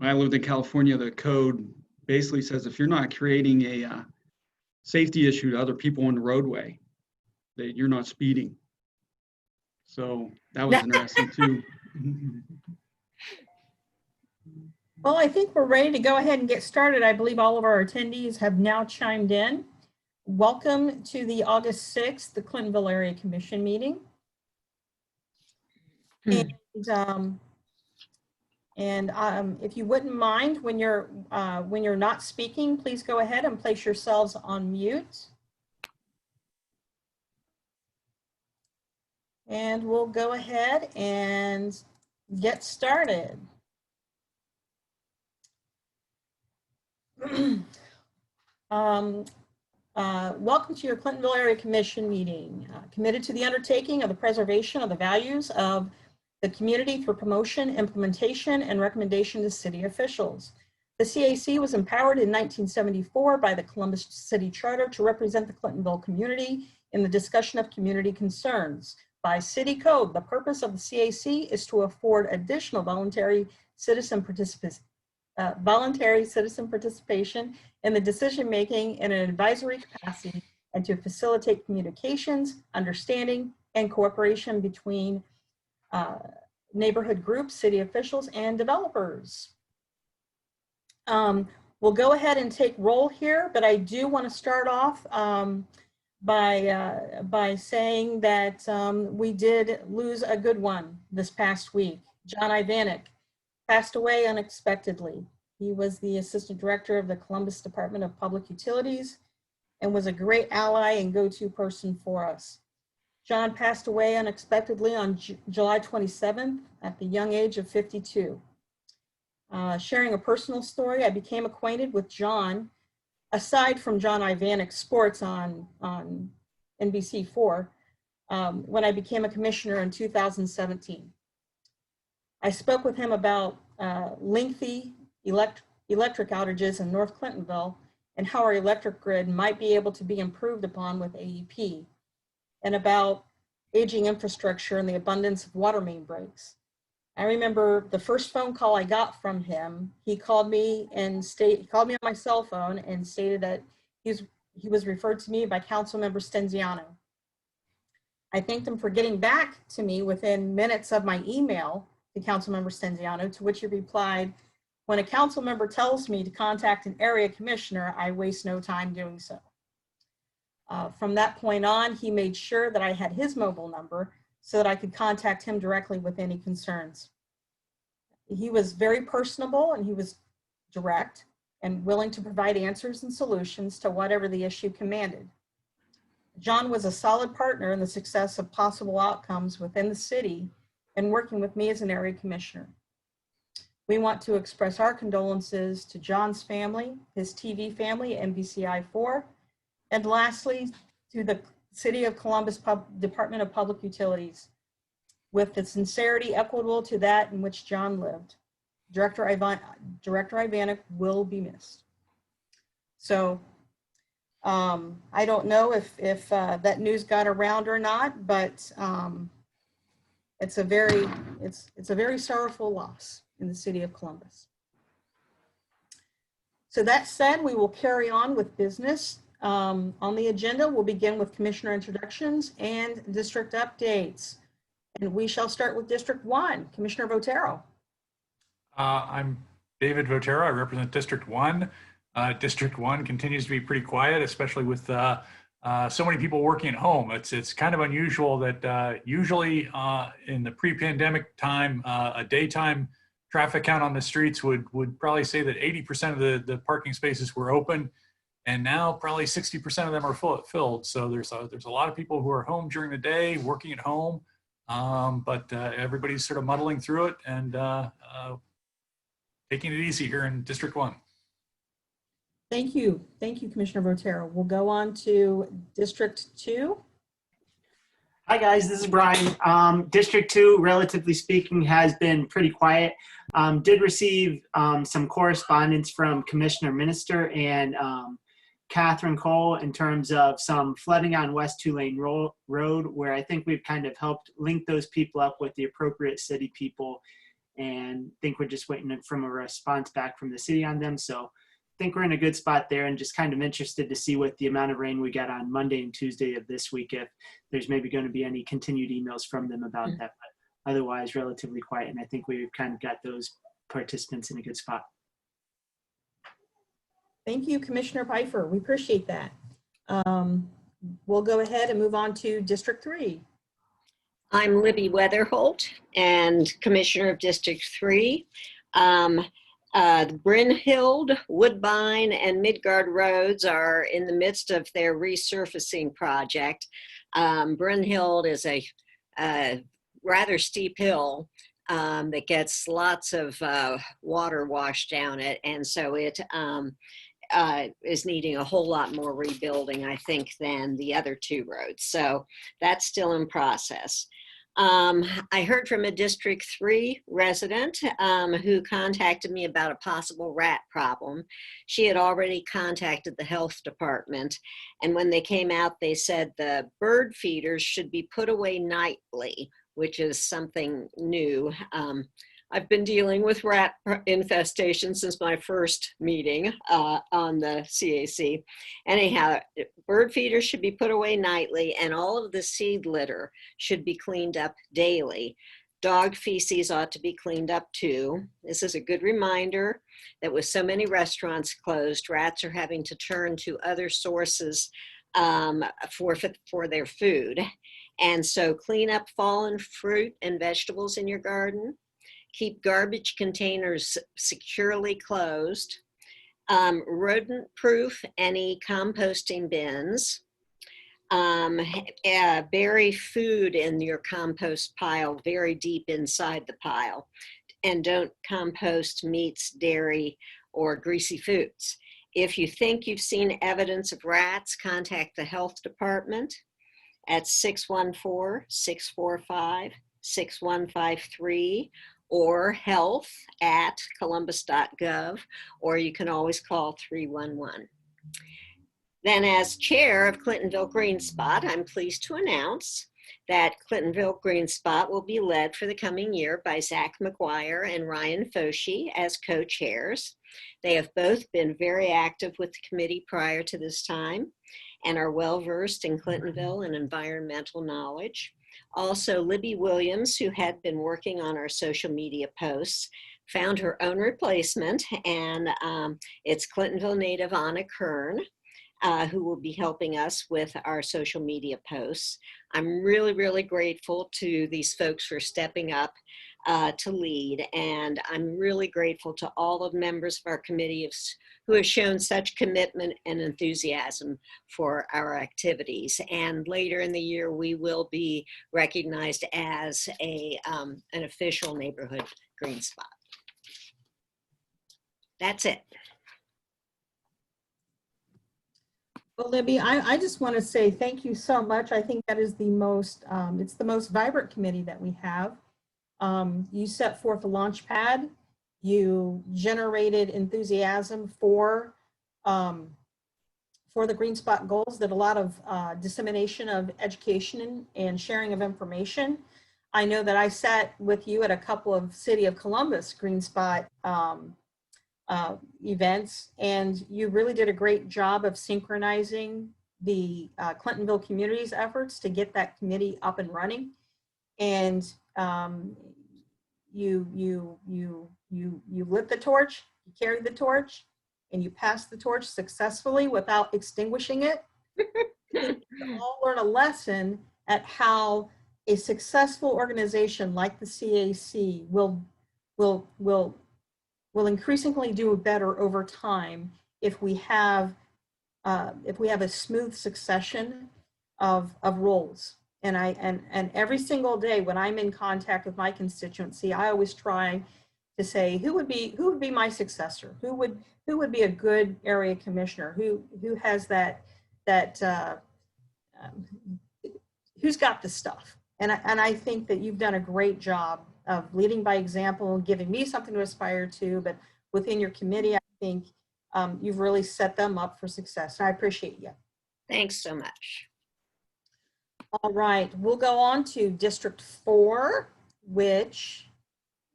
when I lived in California, the code basically says if you're not creating a safety issue to other people on the roadway, that you're not speeding. So that was interesting too. Well, I think we're ready to go ahead and get started. I believe all of our attendees have now chimed in. Welcome to the August 6th, the Clintonville Area Commission meeting. If you wouldn't mind, when you're not speaking, please go ahead and place yourselves on mute. And we'll go ahead and get started. Welcome to your Clintonville Area Commission meeting, committed to the undertaking of the preservation of the values of the community through promotion, implementation, and recommendation to city officials. The CAC was empowered in 1974 by the Columbus City Charter to represent the Clintonville community in the discussion of community concerns. By city code, the purpose of the CAC is to afford additional voluntary citizen participation in the decision-making in an advisory capacity and to facilitate communications, understanding, and cooperation between neighborhood groups, city officials, and developers. We'll go ahead and take roll here, but I do want to start off by saying that we did lose a good one this past week. John Ivanek passed away unexpectedly. He was the assistant director of the Columbus Department of Public Utilities and was a great ally and go-to person for us. John passed away unexpectedly on July 27th at the young age of 52. Sharing a personal story, I became acquainted with John, aside from John Ivanek's sports on NBC4, when I became a commissioner in 2017. I spoke with him about lengthy electric outages in North Clintonville and how our electric grid might be able to be improved upon with AEP, and about aging infrastructure and the abundance of water main breaks. I remember the first phone call I got from him, he called me on my cell phone and stated that he was referred to me by Councilmember Stenziano. I thanked him for getting back to me within minutes of my email to Councilmember Stenziano, to which he replied, "When a council member tells me to contact an area commissioner, I waste no time doing so." From that point on, he made sure that I had his mobile number so that I could contact him directly with any concerns. He was very personable and he was direct and willing to provide answers and solutions to whatever the issue commanded. John was a solid partner in the success of possible outcomes within the city and working with me as an area commissioner. We want to express our condolences to John's family, his TV family, NBCI4, and lastly, to the City of Columbus Department of Public Utilities, with the sincerity equitable to that in which John lived. Director Ivanek will be missed. So I don't know if that news got around or not, but it's a very sorrowful loss in the City of Columbus. So that said, we will carry on with business. On the agenda, we'll begin with commissioner introductions and district updates. And we shall start with District 1, Commissioner Votero. I'm David Votero. I represent District 1. District 1 continues to be pretty quiet, especially with so many people working at home. It's kind of unusual that usually in the pre-pandemic time, a daytime traffic count on the streets would probably say that 80% of the parking spaces were open. And now probably 60% of them are filled. So there's a lot of people who are home during the day, working at home, but everybody's sort of muddling through it and taking it easy here in District 1. Thank you, Commissioner Votero. We'll go on to District 2. Hi guys, this is Brian. District 2, relatively speaking, has been pretty quiet. Did receive some correspondence from Commissioner Minister and Catherine Cole in terms of some flooding on West Tulane Road, where I think we've kind of helped link those people up with the appropriate city people and I think we're just waiting from a response back from the city on them. So I think we're in a good spot there, and just kind of interested to see what the amount of rain we get on Monday and Tuesday of this week, if there's maybe going to be any continued emails from them about that. But otherwise, relatively quiet, and I think we've kind of got those participants in a good spot. Thank you, Commissioner Pfeiffer. We appreciate that. We'll go ahead and move on to District 3. I'm Libby Weatherholt and Commissioner of District 3. Brynhild, Woodbine, and Midgard roads are in the midst of their resurfacing project. Brynhild is a rather steep hill that gets lots of water washed down it, and so it is needing a whole lot more rebuilding, I think, than the other two roads. So that's still in process. I heard from a District 3 resident who contacted me about a possible rat problem. She had already contacted the health department, and when they came out, they said the bird feeders should be put away nightly, which is something new. I've been dealing with rat infestation since my first meeting on the CAC. Anyhow, bird feeders should be put away nightly, and all of the seed litter should be cleaned up daily. Dog feces ought to be cleaned up too. This is a good reminder that with so many restaurants closed, rats are having to turn to other sources for their food. And so clean up fallen fruit and vegetables in your garden. Keep garbage containers securely closed. Rodent-proof any composting bins. Bury food in your compost pile very deep inside the pile. And don't compost meats, dairy, or greasy foods. If you think you've seen evidence of rats, contact the health department at 614-645-6153 or health@columbus.gov, or you can always call 311. Then as chair of Clintonville Green Spot, I'm pleased to announce that Clintonville Green Spot will be led for the coming year by Zach McGuire and Ryan Foshi as co-chairs. They have both been very active with the committee prior to this time and are well-versed in Clintonville and environmental knowledge. Also, Libby Williams, who had been working on our social media posts, found her own replacement, and it's Clintonville native Anna Kern, who will be helping us with our social media posts. I'm really, really grateful to these folks for stepping up to lead, and I'm really grateful to all the members of our committee who have shown such commitment and enthusiasm for our activities. And later in the year, we will be recognized as an official neighborhood green spot. That's it. Well, Libby, I just want to say thank you so much. I think that is the most, it's the most vibrant committee that we have. You set forth a launch pad. You generated enthusiasm for the Green Spot goals, that a lot of dissemination of education and sharing of information. I know that I sat with you at a couple of City of Columbus Green Spot events, and you really did a great job of synchronizing the Clintonville community's efforts to get that committee up and running. And you lit the torch, you carried the torch, and you passed the torch successfully without extinguishing it. We all learn a lesson at how a successful organization like the CAC will increasingly do better over time if we have a smooth succession of roles. And every single day when I'm in contact with my constituency, I always try to say, who would be my successor? Who would be a good area commissioner? Who has who's got the stuff? And I think that you've done a great job of leading by example, giving me something to aspire to, but within your committee, I think you've really set them up for success. And I appreciate you. Thanks so much. All right, we'll go on to District 4, which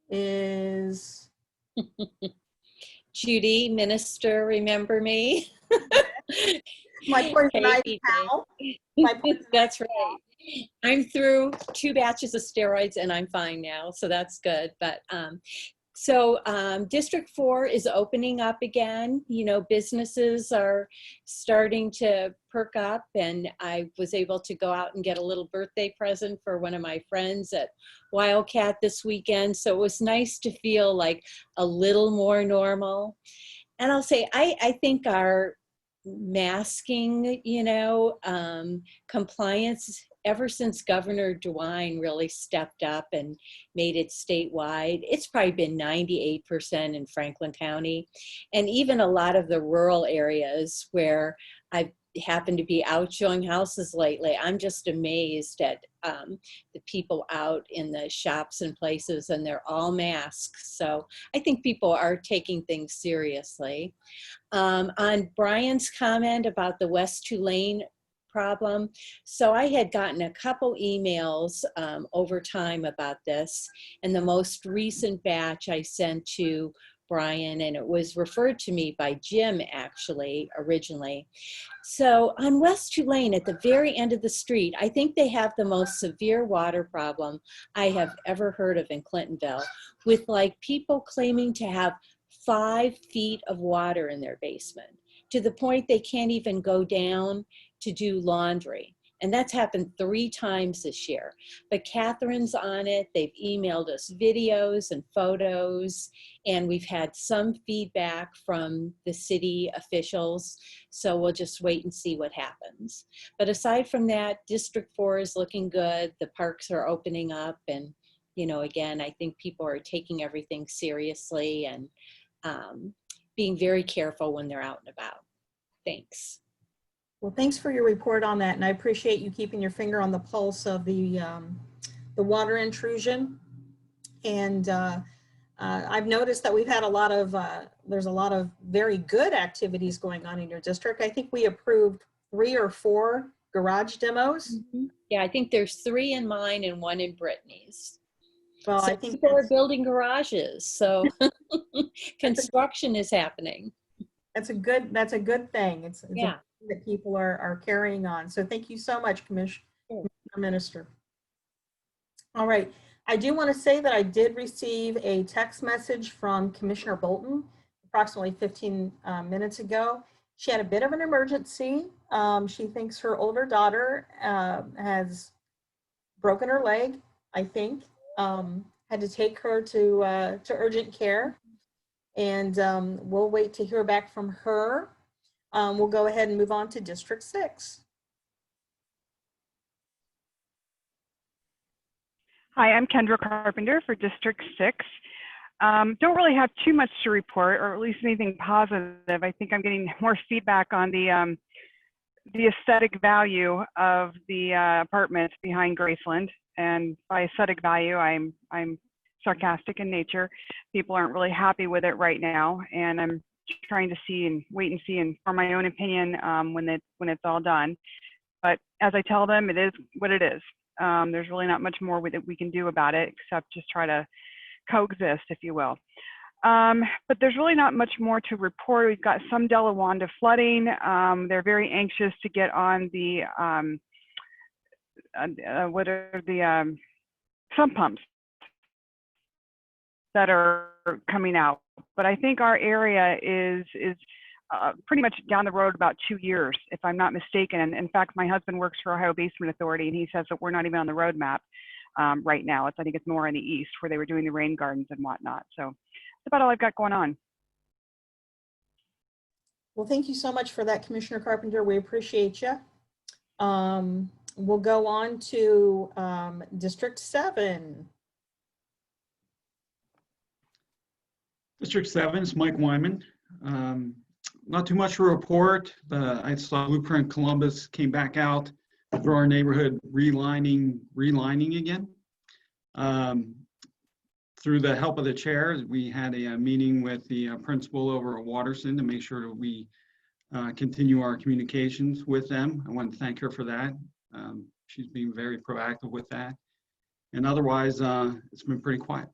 is Judy, minister, remember me? my poison Hey, ivy PJ. pal. My poison That's right. I'm through 2 batches of steroids and I'm fine now, so that's good. But District 4 is opening up again. You know, businesses are starting to perk up, and I was able to go out and get a little birthday present for one of my friends at Wildcat this weekend. So it was nice to feel like a little more normal. And I'll say, I think our masking, compliance, ever since Governor DeWine really stepped up and made it statewide, it's probably been 98% in Franklin County. And even a lot of the rural areas where I've happened to be out showing houses lately, I'm just amazed at the people out in the shops and places, and they're all masks. So I think people are taking things seriously. On Brian's comment about the West Tulane problem, so I had gotten a couple emails over time about this, and the most recent batch I sent to Brian, and it was referred to me by Jim actually originally. So on West Tulane, at the very end of the street, I think they have the most severe water problem I have ever heard of in Clintonville, with like people claiming to have 5 feet of water in their basement, to the point they can't even go down to do laundry. And that's happened 3 times this year. But Catherine's on it. They've emailed us videos and photos, and we've had some feedback from the city officials. So we'll just wait and see what happens. But aside from that, District 4 is looking good. The parks are opening up, and again, I think people are taking everything seriously and being very careful when they're out and about. Thanks. Well, thanks for your report on that, and I appreciate you keeping your finger on the pulse of the water intrusion. And I've noticed that we've had there's a lot of very good activities going on in your district. I think we approved 3 or 4 garage demos. Mm-hmm. Yeah, I think there's 3 in mine and 1 in Brittany's. Well, So I think people are building garages, so construction is happening. that's a good thing. It's Yeah. that people are carrying on. So thank you so much, Commissioner Minister. All right. I do want to say that I did receive a text message from Commissioner Bolton approximately 15 minutes ago. She had a bit of an emergency. She thinks her older daughter has broken her leg, I think. Had to take her to urgent care. And we'll wait to hear back from her. We'll go ahead and move on to District 6. Hi, I'm Kendra Carpenter for District 6. Don't really have too much to report, or at least anything positive. I think I'm getting more feedback on the aesthetic value of the apartments behind Graceland. And by aesthetic value, I'm sarcastic in nature. People aren't really happy with it right now, and I'm trying to see and wait and see and form my own opinion when it's all done. But as I tell them, it is what it is. There's really not much more that we can do about it except just try to coexist, if you will. But there's really not much more to report. We've got some Delawanda flooding. They're very anxious to get on the sump pumps that are coming out. But I think our area is pretty much down the road about 2 years, if I'm not mistaken. And in fact, my husband works for Ohio Basement Authority, and he says that we're not even on the roadmap right now. I think it's more in the east where they were doing the rain gardens and whatnot. So that's about all I've got going on. Well, thank you so much for that, Commissioner Carpenter. We appreciate you. We'll go on to District 7. District 7 is Mike Wyman. Not too much to report. I saw Blueprint Columbus came back out for our neighborhood relining again. Through the help of the chair, we had a meeting with the principal over at Waterson to make sure that we continue our communications with them. I want to thank her for that. She's been very proactive with that. And otherwise, it's been pretty quiet.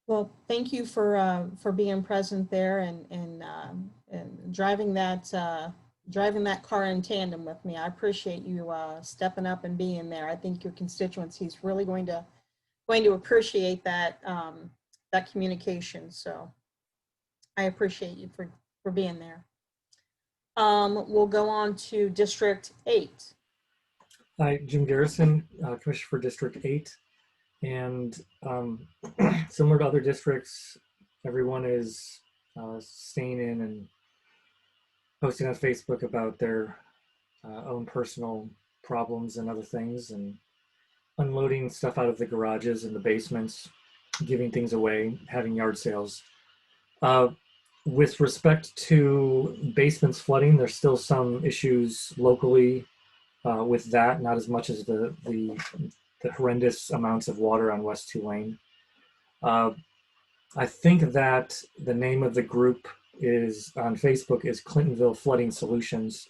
Well, thank you for being present there and driving that car in tandem with me. I appreciate you stepping up and being there. I think your constituency is really going to appreciate that that communication. So I appreciate you for being there. We'll go on to District 8. Hi, Jim Garrison, Commissioner for District 8. And similar to other districts, everyone is staying in and posting on Facebook about their own personal problems and other things, and unloading stuff out of the garages and the basements, giving things away, having yard sales. With respect to basements flooding, there's still some issues locally with that, not as much as the horrendous amounts of water on West Tulane. I think that the name of the group is on Facebook is Clintonville Flooding Solutions,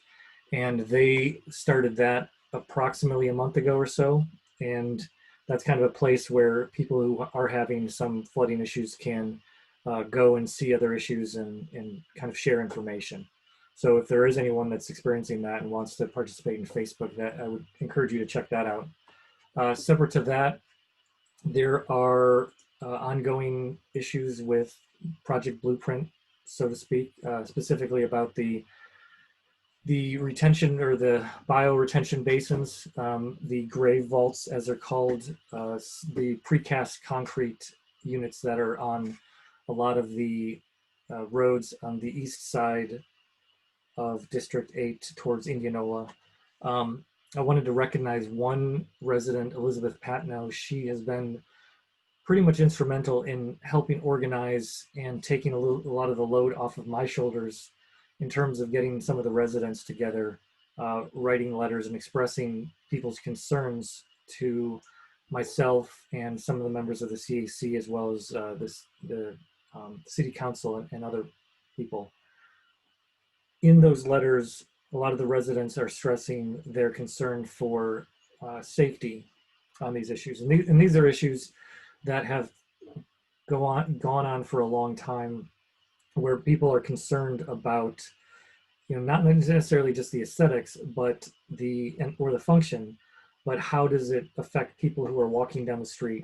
and they started that approximately a month ago or so. And that's kind of a place where people who are having some flooding issues can go and see other issues and kind of share information. So if there is anyone that's experiencing that and wants to participate in Facebook, that I would encourage you to check that out. Separate to that, there are ongoing issues with Project Blueprint, so to speak, specifically about the retention or the bioretention basins, the grave vaults, as they're called, the precast concrete units that are on a lot of the roads on the east side of District 8 towards Indianola. I wanted to recognize one resident, Elizabeth Patno. She has been pretty much instrumental in helping organize and taking a lot of the load off of my shoulders in terms of getting some of the residents together, writing letters and expressing people's concerns to myself and some of the members of the CAC, as well as the city council and other people. In those letters, a lot of the residents are stressing their concern for safety on these issues. And these are issues that have gone on for a long time, where people are concerned about, not necessarily just the aesthetics, but or the function, but how does it affect people who are walking down the street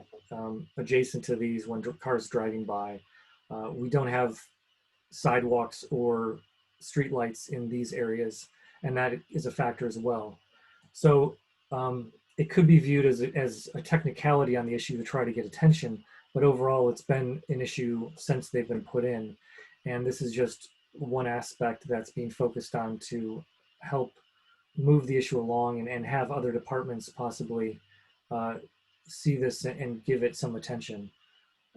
adjacent to these when cars driving by. We don't have sidewalks or street lights in these areas, and that is a factor as well. So it could be viewed as a technicality on the issue to try to get attention, but overall it's been an issue since they've been put in. And this is just one aspect that's being focused on to help move the issue along and have other departments possibly see this and give it some attention.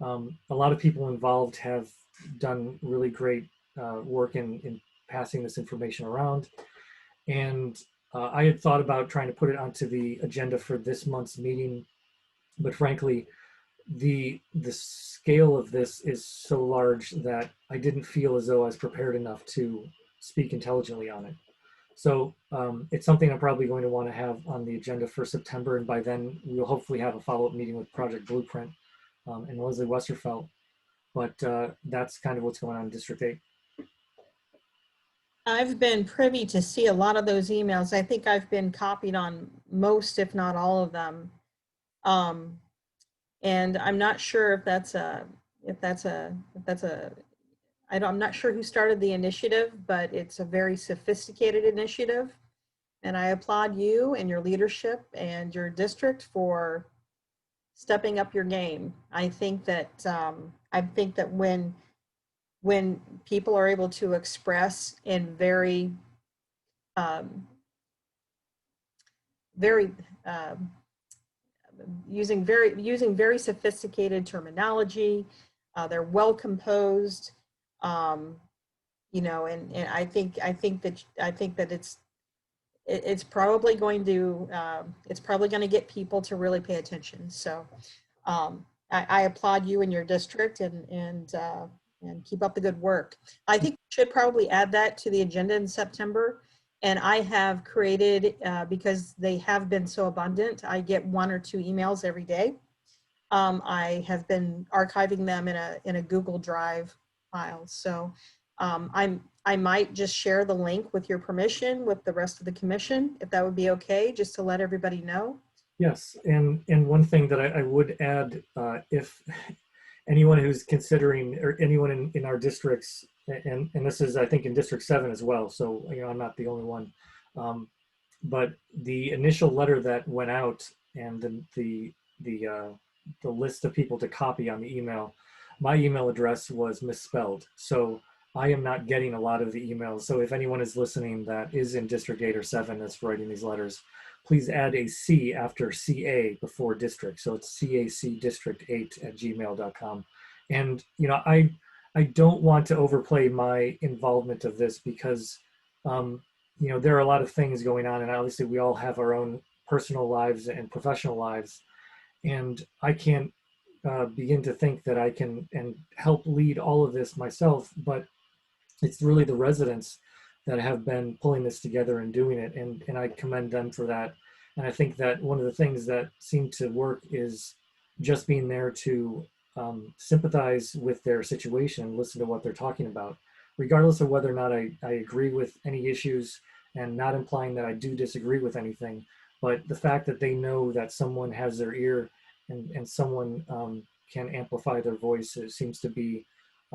A lot of people involved have done really great work in passing this information around. And I had thought about trying to put it onto the agenda for this month's meeting, but frankly, the scale of this is so large that I didn't feel as though I was prepared enough to speak intelligently on it. So it's something I'm probably going to want to have on the agenda for September, and by then we'll hopefully have a follow-up meeting with Project Blueprint and Leslie Westerfelt. But that's kind of what's going on in District 8. I've been privy to see a lot of those emails. I think I've been copied on most, if not all of them. And I'm not sure I'm not sure who started the initiative, but it's a very sophisticated initiative. And I applaud you and your leadership and your district for stepping up your game. I think that when people are able to express in using very sophisticated terminology, they're well composed, and I think that it's probably going to get people to really pay attention. So I applaud you and your district and keep up the good work. I think we should probably add that to the agenda in September. And I have created, because they have been so abundant, I get 1 or 2 emails every day. I have been archiving them in a Google Drive file. So I might just share the link with your permission with the rest of the commission, if that would be okay, just to let everybody know. Yes, and one thing that I would add, if anyone who's considering, or anyone in our districts, and this is, I think, in District 7 as well, so I'm not the only one, but the initial letter that went out and the list of people to copy on the email, my email address was misspelled, so I am not getting a lot of the emails. So if anyone is listening that is in District 8 or 7 that's writing these letters, please add a C after CA before district. So it's cacdistrict8@gmail.com. And, I don't want to overplay my involvement of this because, there are a lot of things going on, and obviously we all have our own personal lives and professional lives. And I can't begin to think that I can and help lead all of this myself, but it's really the residents that have been pulling this together and doing it, and I commend them for that. And I think that one of the things that seem to work is just being there to sympathize with their situation, listen to what they're talking about, regardless of whether or not I agree with any issues, and not implying that I do disagree with anything, but the fact that they know that someone has their ear and someone can amplify their voice, it seems to be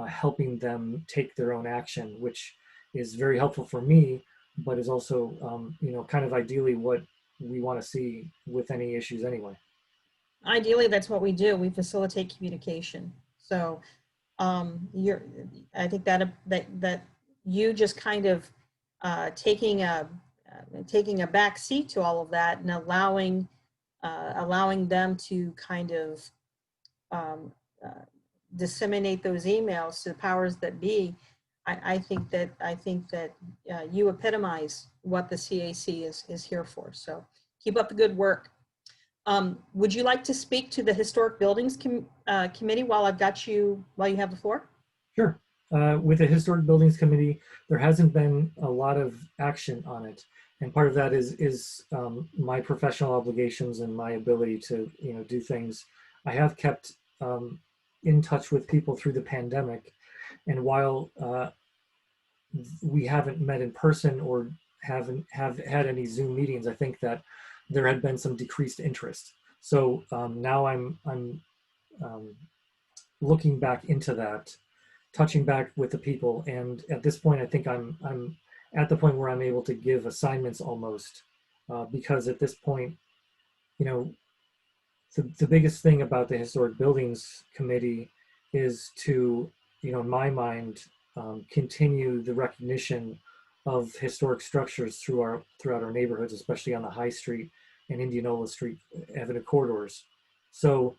helping them take their own action, which is very helpful for me, but is also, kind of ideally what we want to see with any issues anyway. Ideally, that's what we do. We facilitate communication. So I think that you just kind of taking a back seat to all of that and allowing them to kind of disseminate those emails to the powers that be. I think that you epitomize what the CAC is here for. So keep up the good work. Would you like to speak to the Historic Buildings Committee while you have the floor? Sure. With the Historic Buildings Committee, there hasn't been a lot of action on it. And part of that is my professional obligations and my ability to do things. I have kept in touch with people through the pandemic. And while we haven't met in person or have had any Zoom meetings, I think that there had been some decreased interest. So now I'm looking back into that, touching back with the people. And at this point, I think I'm at the point where I'm able to give assignments almost, because at this point, the biggest thing about the Historic Buildings Committee is to, in my mind, continue the recognition of historic structures throughout our neighborhoods, especially on the High Street and Indianola Street Avenue corridors. So,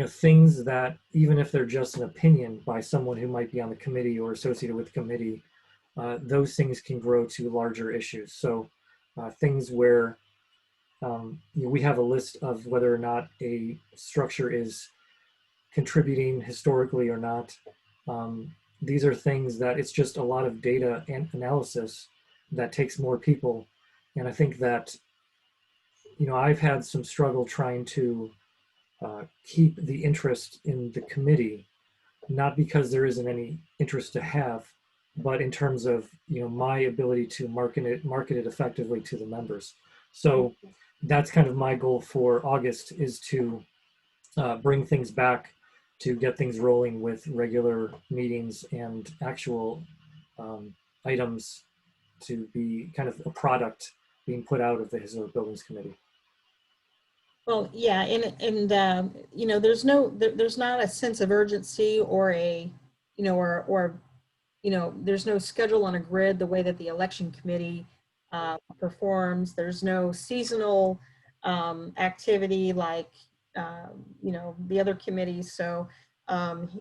things that, even if they're just an opinion by someone who might be on the committee or associated with the committee, those things can grow to larger issues. So things where we have a list of whether or not a structure is contributing historically or not. These are things that it's just a lot of data and analysis that takes more people. And I think that, I've had some struggle trying to keep the interest in the committee, not because there isn't any interest to have, but in terms of, my ability to market it effectively to the members. So that's kind of my goal for August, is to bring things back, to get things rolling with regular meetings and actual items to be kind of a product being put out of the Historic Buildings Committee. Well, yeah, and there's not a sense of urgency or there's no schedule on a grid the way that the election committee performs. There's no seasonal activity like the other committees. So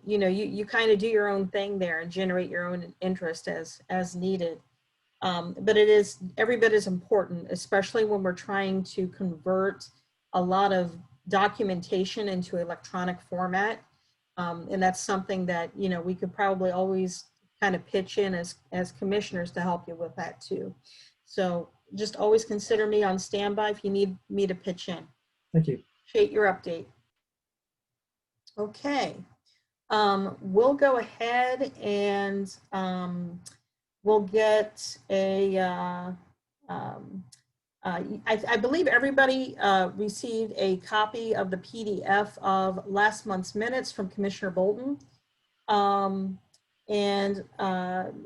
you kind of do your own thing there and generate your own interest as needed. But it is every bit as important, especially when we're trying to convert a lot of documentation into electronic format. And that's something that, we could probably always kind of pitch in as commissioners to help you with that too. So just always consider me on standby if you need me to pitch in. Thank you. Appreciate your update. Okay. We'll go ahead and we'll get a, I believe everybody received a copy of the PDF of last month's minutes from Commissioner Bolton.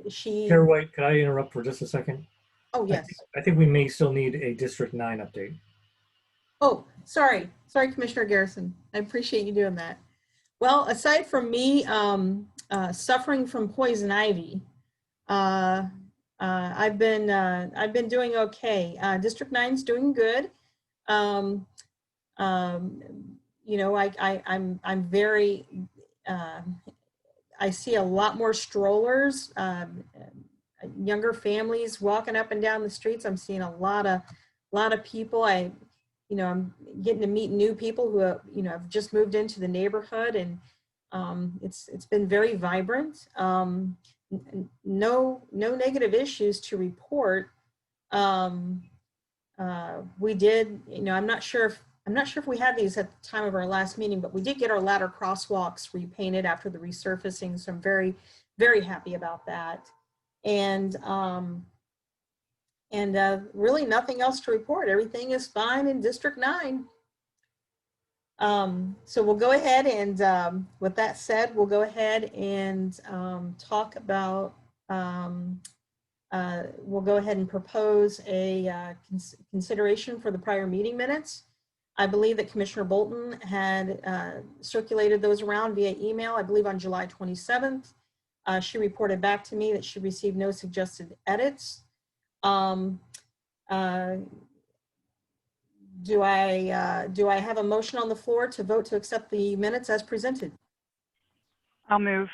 She, Chair White, could I interrupt for just a second? oh, yes. I think we may still need a District 9 update. Oh, sorry, Commissioner Garrison. I appreciate you doing that. Well, aside from me suffering from poison ivy, I've been doing okay. District 9's doing good. You know, I'm very. I see a lot more strollers, younger families walking up and down the streets. I'm seeing a lot of people. You know, I'm getting to meet new people who have, you know, have just moved into the neighborhood, and it's been very vibrant. No negative issues to report. We did, you know, I'm not sure if we had these at the time of our last meeting, but we did get our ladder crosswalks repainted after the resurfacing, so I'm very, very happy about that. And really nothing else to report. Everything is fine in District 9. So we'll go ahead and, with that said, we'll go ahead and talk about, we'll go ahead and propose a consideration for the prior meeting minutes. I believe that Commissioner Bolton had circulated those around via email, I believe on July 27th. She reported back to me that she received no suggested edits. Do I have a motion on the floor to vote to accept the minutes as presented? I'll move.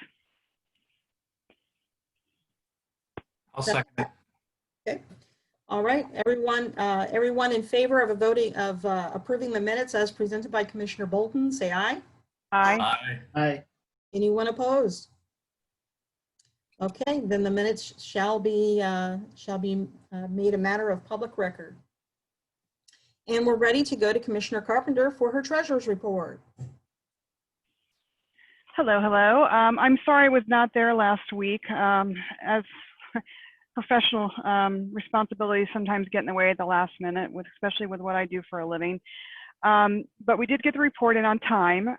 I'll second it. Okay. All right, everyone in favor of approving the minutes as presented by Commissioner Bolton, say aye. Aye. Aye. Aye. Anyone opposed? Okay, then the minutes shall be made a matter of public record. And we're ready to go to Commissioner Carpenter for her treasurer's report. Hello. I'm sorry I was not there last week. As professional responsibilities sometimes get in the way at the last minute, especially with what I do for a living. But we did get the report in on time.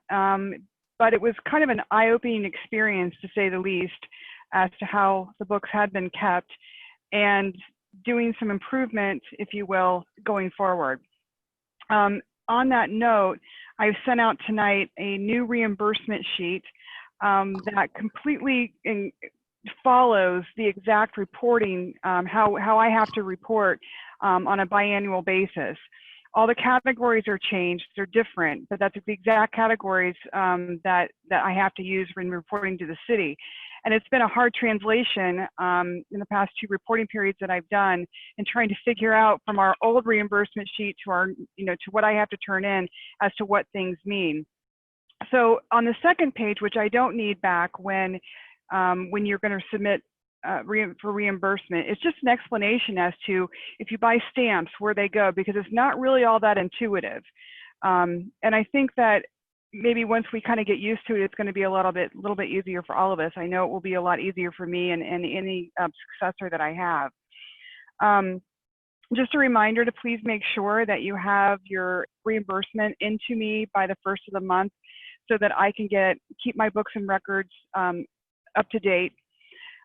But it was kind of an eye-opening experience, to say the least, as to how the books had been kept and doing some improvement, if you will, going forward. On that note, I've sent out tonight a new reimbursement sheet that completely follows the exact reporting, how I have to report on a biannual basis. All the categories are changed, they're different, but that's the exact categories that I have to use when reporting to the city. And it's been a hard translation in the past 2 reporting periods that I've done, and trying to figure out from our old reimbursement sheet to our, to what I have to turn in as to what things mean. So on the second page, which I don't need back when you're going to submit for reimbursement, it's just an explanation as to if you buy stamps, where they go, because it's not really all that intuitive. And I think that maybe once we kind of get used to it, it's going to be a little bit easier for all of us. I know it will be a lot easier for me and any successor that I have. Just a reminder to please make sure that you have your reimbursement into me by the 1st of the month, so that I can keep my books and records up to date.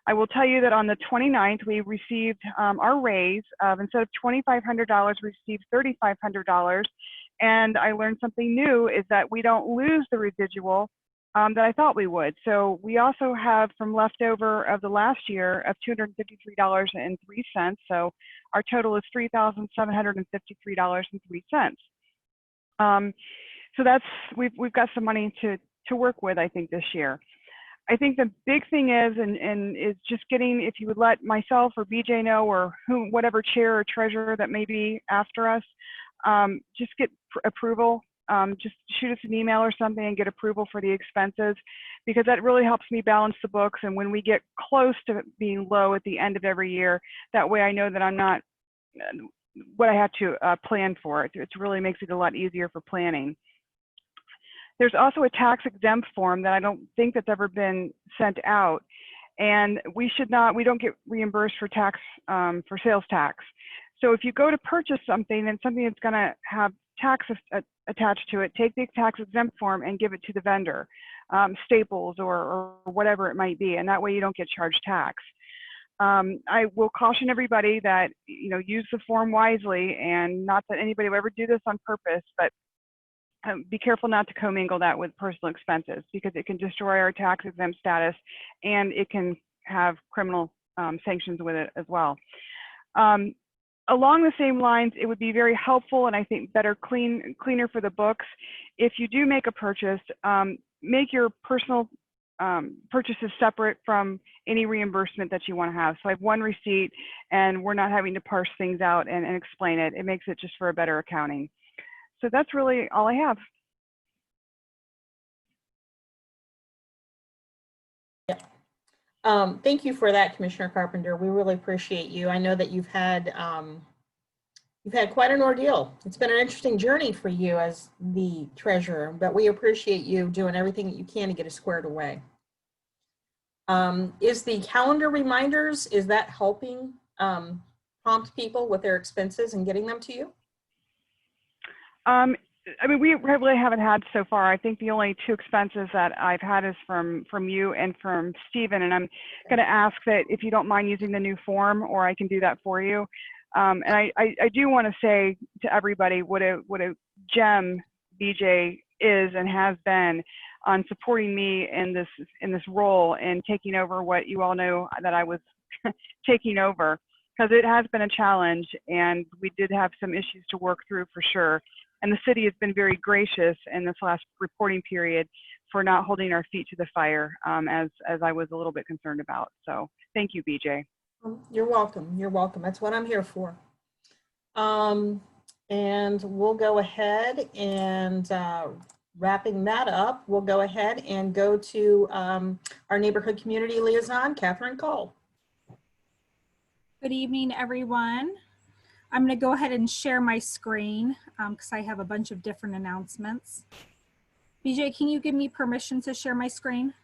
I will tell you that on the 29th, we received our raise of, instead of $2,500, we received $3,500. And I learned something new, is that we don't lose the residual that I thought we would. So we also have some leftover of the last year of $253.03. So our total is $3,753.03. So we've got some money to work with, I think, this year. I think the big thing is just getting, if you would let myself or BJ know, or whatever chair or treasurer that may be after us, just get approval. Just shoot us an email or something and get approval for the expenses, because that really helps me balance the books. And when we get close to being low at the end of every year, that way I know that I'm not what I have to plan for. It really makes it a lot easier for planning. There's also a tax exempt form that I don't think that's ever been sent out. And we don't get reimbursed for tax, for sales tax. So if you go to purchase something and something that's gonna have tax attached to it, take the tax exempt form and give it to the vendor, Staples or whatever it might be. And that way you don't get charged tax. I will caution everybody that, use the form wisely, and not that anybody will ever do this on purpose, but be careful not to commingle that with personal expenses, because it can destroy our tax exempt status and it can have criminal sanctions with it as well. Along the same lines, it would be very helpful and I think cleaner for the books if you do make a purchase, make your personal purchases separate from any reimbursement that you want to have. So I have one receipt and we're not having to parse things out and explain it. It makes it just for a better accounting. So that's really all I have. Thank you for that, Commissioner Carpenter. We really appreciate you. I know that you've had quite an ordeal. It's been an interesting journey for you as the treasurer, but we appreciate you doing everything that you can to get it squared away. Is the calendar reminders, is that helping prompt people with their expenses and getting them to you? We really haven't had so far. I think the only two expenses that I've had is from you and from Stephen, and I'm going to ask that if you don't mind using the new form, or I can do that for you. And I do want to say to everybody what a gem BJ is and has been on supporting me in this role and taking over what you all know that I was taking over, because it has been a challenge and we did have some issues to work through for sure. And the city has been very gracious in this last reporting period for not holding our feet to the fire, as I was a little bit concerned about. So thank you, BJ. You're welcome. You're welcome. That's what I'm here for. And we'll go ahead and wrapping that up, we'll go ahead and go to our neighborhood community liaison, Catherine Cole. Good evening, everyone. I'm going to go ahead and share my screen because I have a bunch of different announcements. BJ, can you give me permission to share my screen?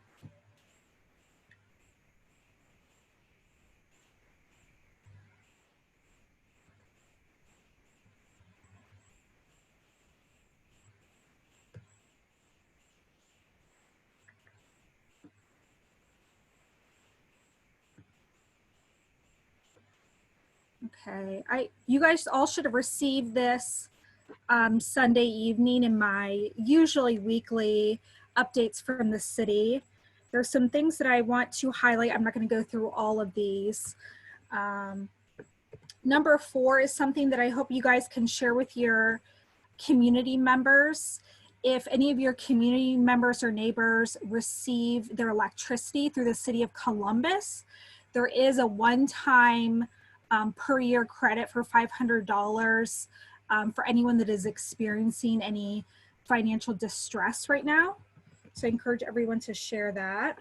Okay, you guys all should have received this Sunday evening in my usually weekly updates from the city. There's some things that I want to highlight. I'm not going to go through all of these. Number 4 is something that I hope you guys can share with your community members. If any of your community members or neighbors receive their electricity through the city of Columbus, there is a one-time per year credit for $500 for anyone that is experiencing any financial distress right now. So I encourage everyone to share that.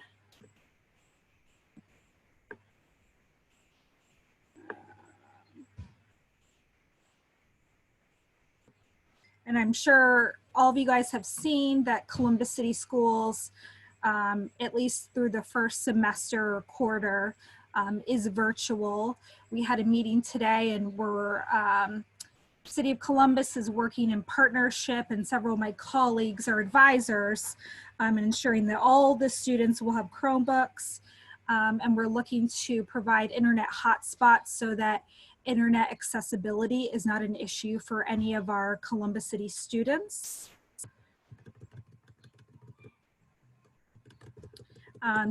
And I'm sure all of you guys have seen that Columbus City Schools, at least through the first semester or quarter, is virtual. We had a meeting today and City of Columbus is working in partnership, and several of my colleagues are advisors in ensuring that all the students will have Chromebooks, and we're looking to provide internet hotspots so that internet accessibility is not an issue for any of our Columbus City students.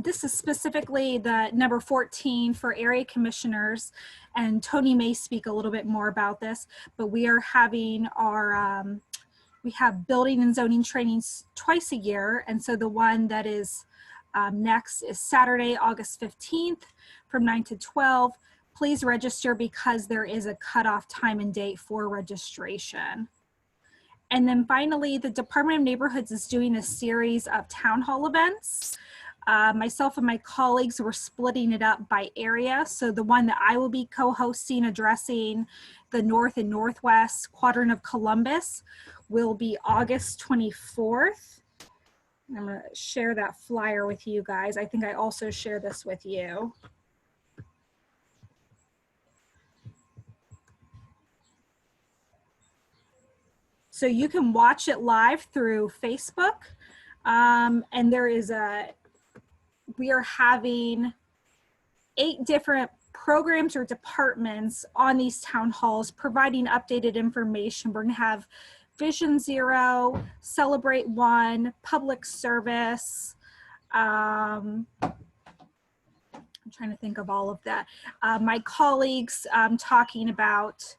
This is specifically the number 14 for area commissioners, and Tony may speak a little bit more about this, but we are having our, we have building and zoning trainings twice a year, and so the one that is next is Saturday, August 15th from 9 to 12. Please register because there is a cutoff time and date for registration. And then finally, the Department of Neighborhoods is doing a series of town hall events. Myself and my colleagues were splitting it up by area. So the one that I will be co-hosting, addressing the North and Northwest quadrant of Columbus, will be August 24th. I'm going to share that flyer with you guys. I think I also share this with you. So you can watch it live through Facebook. And there is we are having 8 different programs or departments on these town halls providing updated information. We're going to have Vision Zero, Celebrate One, Public Service. I'm trying to think of all of that. My colleagues talking about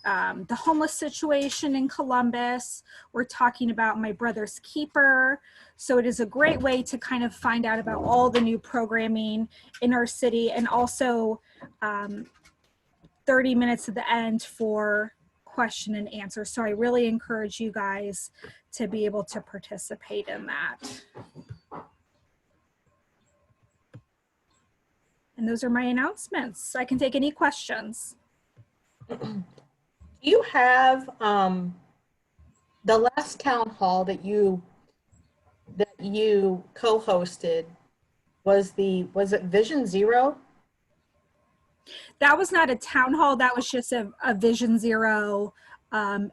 the homeless situation in Columbus. We're talking about My Brother's Keeper. So it is a great way to kind of find out about all the new programming in our city, and also 30 minutes at the end for question and answer. So I really encourage you guys to be able to participate in that. And those are my announcements. I can take any questions. Do you have the last town hall that you co-hosted was it Vision Zero? That was not a town hall. That was just a Vision Zero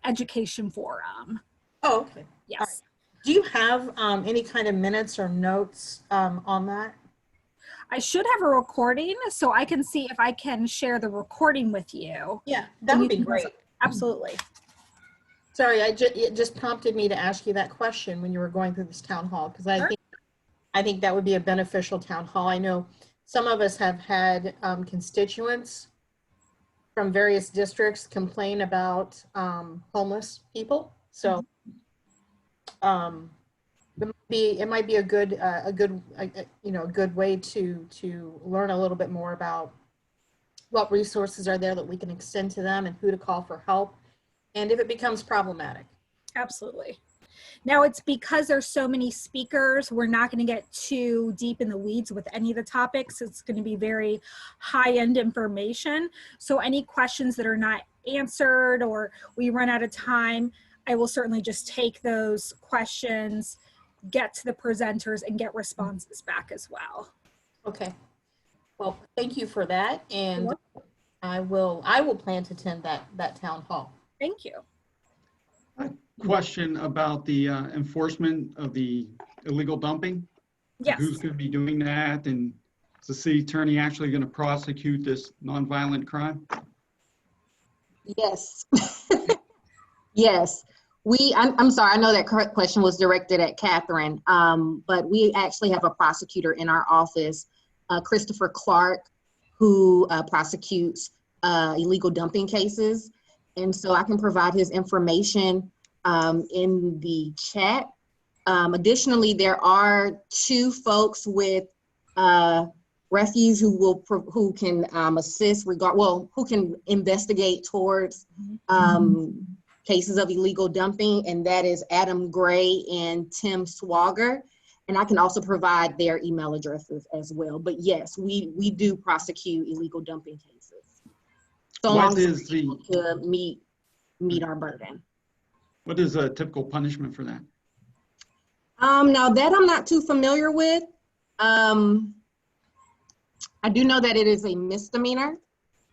education forum. Oh, okay. Yes. All right. Do you have any kind of minutes or notes on that? I should have a recording, so I can see if I can share the recording with you. Yeah, that would be great. Absolutely. Sorry, it just prompted me to ask you that question when you were going through this town hall, because I think that would be a beneficial town hall. I know some of us have had constituents from various districts complain about homeless people. So it might be a good way to learn a little bit more about what resources are there that we can extend to them and who to call for help, and if it becomes problematic. Absolutely. Now, it's because there's so many speakers, we're not going to get too deep in the weeds with any of the topics. It's going to be very high-end information. So any questions that are not answered or we run out of time, I will certainly just take those questions, get to the presenters, and get responses back as well. Okay. Well, thank you for that. And I will plan to attend that town hall. Thank you. A question about the enforcement of the illegal dumping. Yes. Who's going to be doing that? And is the city attorney actually going to prosecute this nonviolent crime? Yes. Yes. I'm sorry, I know that question was directed at Catherine, but we actually have a prosecutor in our office, Christopher Clark, who prosecutes illegal dumping cases. And so I can provide his information in the chat. Additionally, there are 2 folks with refuge who can assist who can investigate towards cases of illegal dumping, and that is Adam Gray and Tim Swager. And I can also provide their email addresses as well. But yes, we do prosecute illegal dumping cases. So long as we're able to meet our burden. What is a typical punishment for that? Now that I'm not too familiar with. I do know that it is a misdemeanor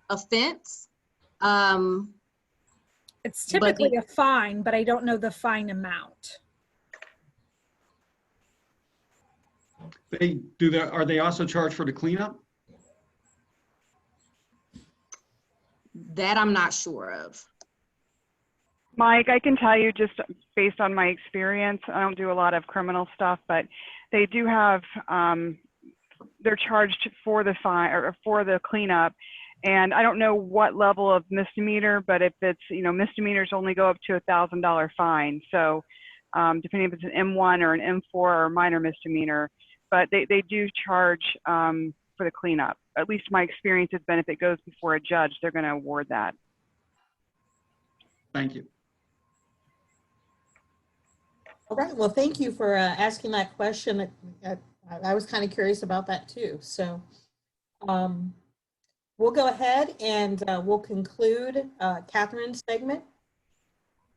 offense. It's typically a fine, but I don't know the fine amount. Are they also charged for the cleanup? That I'm not sure of. Mike, I can tell you just based on my experience, I don't do a lot of criminal stuff, but they do have, they're charged for the fine or for the cleanup. And I don't know what level of misdemeanor, but if it's, misdemeanors only go up to $1,000 fine. So depending if it's an M1 or an M4 or a minor misdemeanor, but they do charge for the cleanup. At least my experience has been if it goes before a judge, they're going to award that. Thank you. All right. Well, thank you for asking that question. I was kind of curious about that too. So we'll go ahead and we'll conclude Catherine's segment.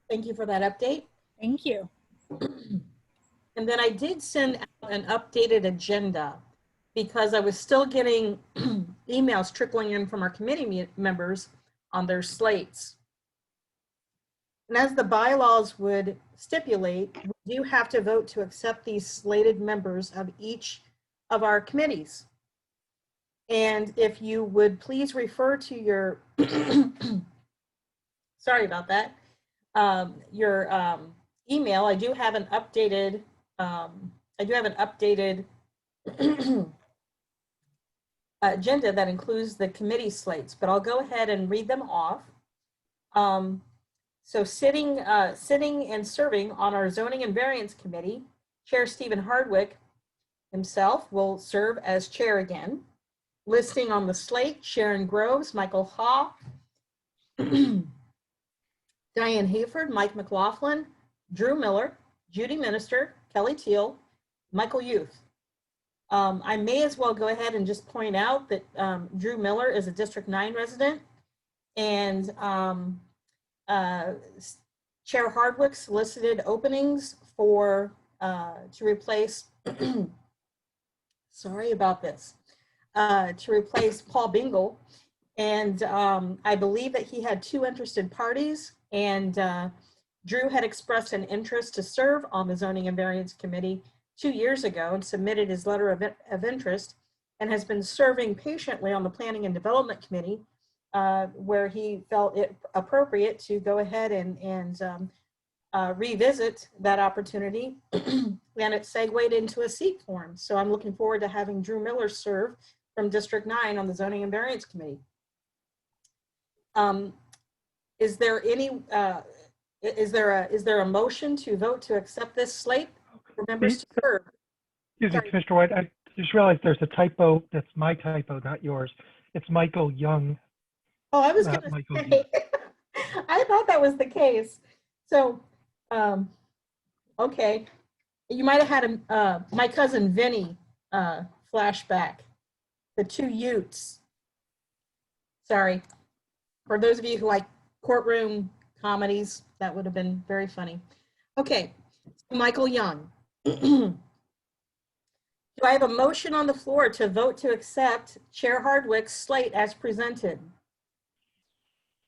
Thank you for that update. Thank you. And then I did send out an updated agenda because I was still getting emails trickling in from our committee members on their slates. And as the bylaws would stipulate, we do have to vote to accept these slated members of each of our committees. And if you would please refer to your, sorry about that, your email, I do have an updated, agenda that includes the committee slates, but I'll go ahead and read them off. So sitting and serving on our Zoning and Variance Committee, Chair Stephen Hardwick himself will serve as chair again. Listing on the slate, Sharon Groves, Michael Haw, Diane Hayford, Mike McLaughlin, Drew Miller, Judy Minister, Kelly Teal, Michael Youth. I may as well go ahead and just point out that Drew Miller is a District 9 resident, and Chair Hardwick solicited openings for to replace sorry about this, to replace Paul Bingle. And I believe that he had 2 interested parties, and Drew had expressed an interest to serve on the Zoning and Variance Committee 2 years ago and submitted his letter of interest, and has been serving patiently on the Planning and Development Committee, where he felt it appropriate to go ahead and revisit that opportunity, and it segued into a seat for him. So I'm looking forward to having Drew Miller serve from District 9 on the Zoning and Variance Committee. Is there any, is there a motion to vote to accept this slate for members to serve? Excuse me, Commissioner White, I just realized there's a typo. That's my typo, not yours. It's Michael Young. Oh, I was going to say, I thought that was the case. So, okay. You might have had a, my cousin Vinny flashback, the 2 Utes. Sorry. For those of you who like courtroom comedies, that would have been very funny. Okay, Michael Young. Do I have a motion on the floor to vote to accept Chair Hardwick's slate as presented?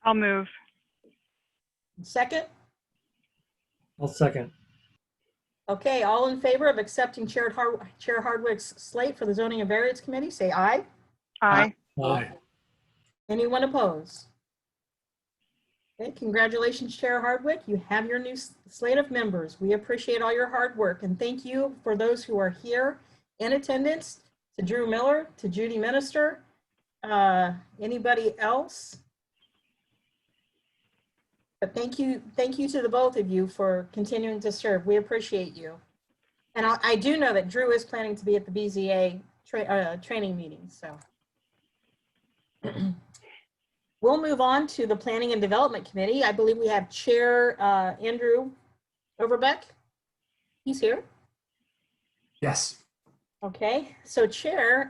I'll move. Second? I'll second. Okay, all in favor of accepting Chair Hardwick's slate for the Zoning and Variance Committee, say aye. Aye. Aye. Anyone opposed? Okay, congratulations, Chair Hardwick. You have your new slate of members. We appreciate all your hard work, and thank you for those who are here in attendance, to Drew Miller, to Judy Minister. Anybody else? But thank you to the both of you for continuing to serve. We appreciate you. And I do know that Drew is planning to be at the BZA training meeting, so. We'll move on to the Planning and Development Committee. I believe we have Chair Andrew Overbeck. He's here. Yes. Okay, so Chair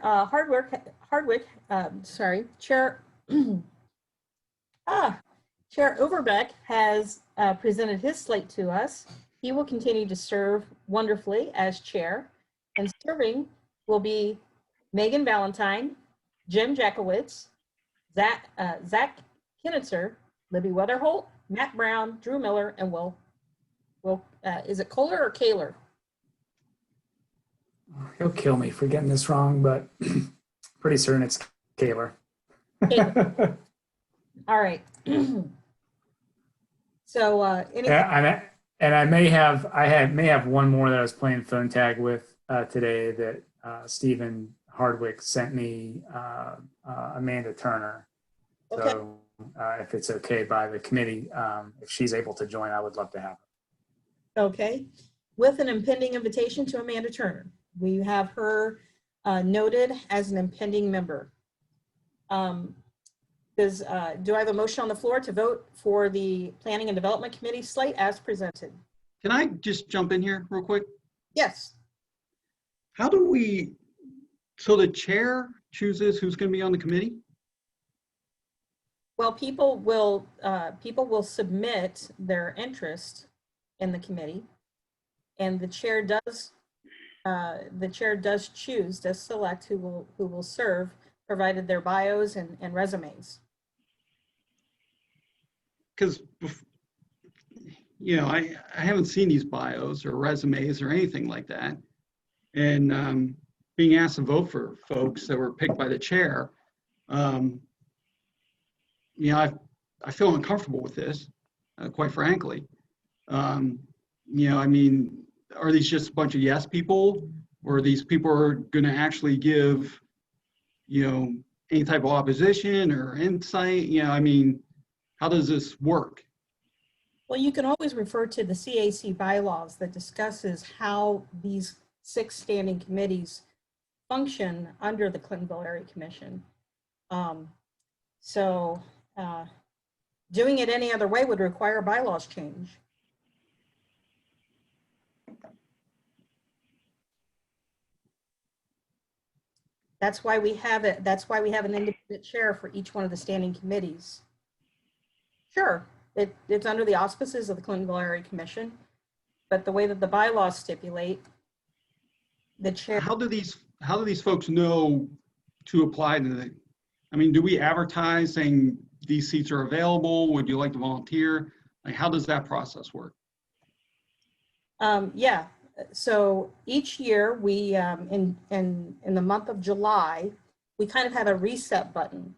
Chair Overbeck has presented his slate to us. He will continue to serve wonderfully as chair, and serving will be Megan Valentine, Jim Jackowitz, Zach Kinitzer, Libby Weatherholt, Matt Brown, Drew Miller, and Will, is it Kohler or Kaler? He'll kill me for getting this wrong, but pretty certain it's Kaler. All right. So, I may have one more that I was playing phone tag with today that Stephen Hardwick sent me, Amanda Turner. okay. So if it's okay by the committee, if she's able to join, I would love to have her. Okay. With an impending invitation to Amanda Turner. We have her noted as an impending member. Do I have a motion on the floor to vote for the Planning and Development Committee slate as presented? Can I just jump in here real quick? Yes. How do we, so the chair chooses who's going to be on the committee? Well, people will submit their interest in the committee. And the chair does select who will serve, provided their bios and resumes. Because, you know, I haven't seen these bios or resumes or anything like that. And being asked to vote for folks that were picked by the chair, you know, I feel uncomfortable with this, quite frankly. You know, I mean, are these just a bunch of yes people, or are these people are going to actually give, you know, any type of opposition or insight? You know, I mean, how does this work? Well, you can always refer to the CAC bylaws that discusses how these 6 standing committees function under the Clintonville Area Commission. Doing it any other way would require a bylaws change. That's why we have it. That's why we have an independent chair for each one of the standing committees. Sure, it's under the auspices of the Clintonville Area Commission, but the way that the bylaws stipulate, the chair. How do these folks know to apply to the, I mean, do we advertise saying these seats are available? Would you like to volunteer? Like, how does that process work? Yeah, so each year we, in the month of July, we kind of have a reset button,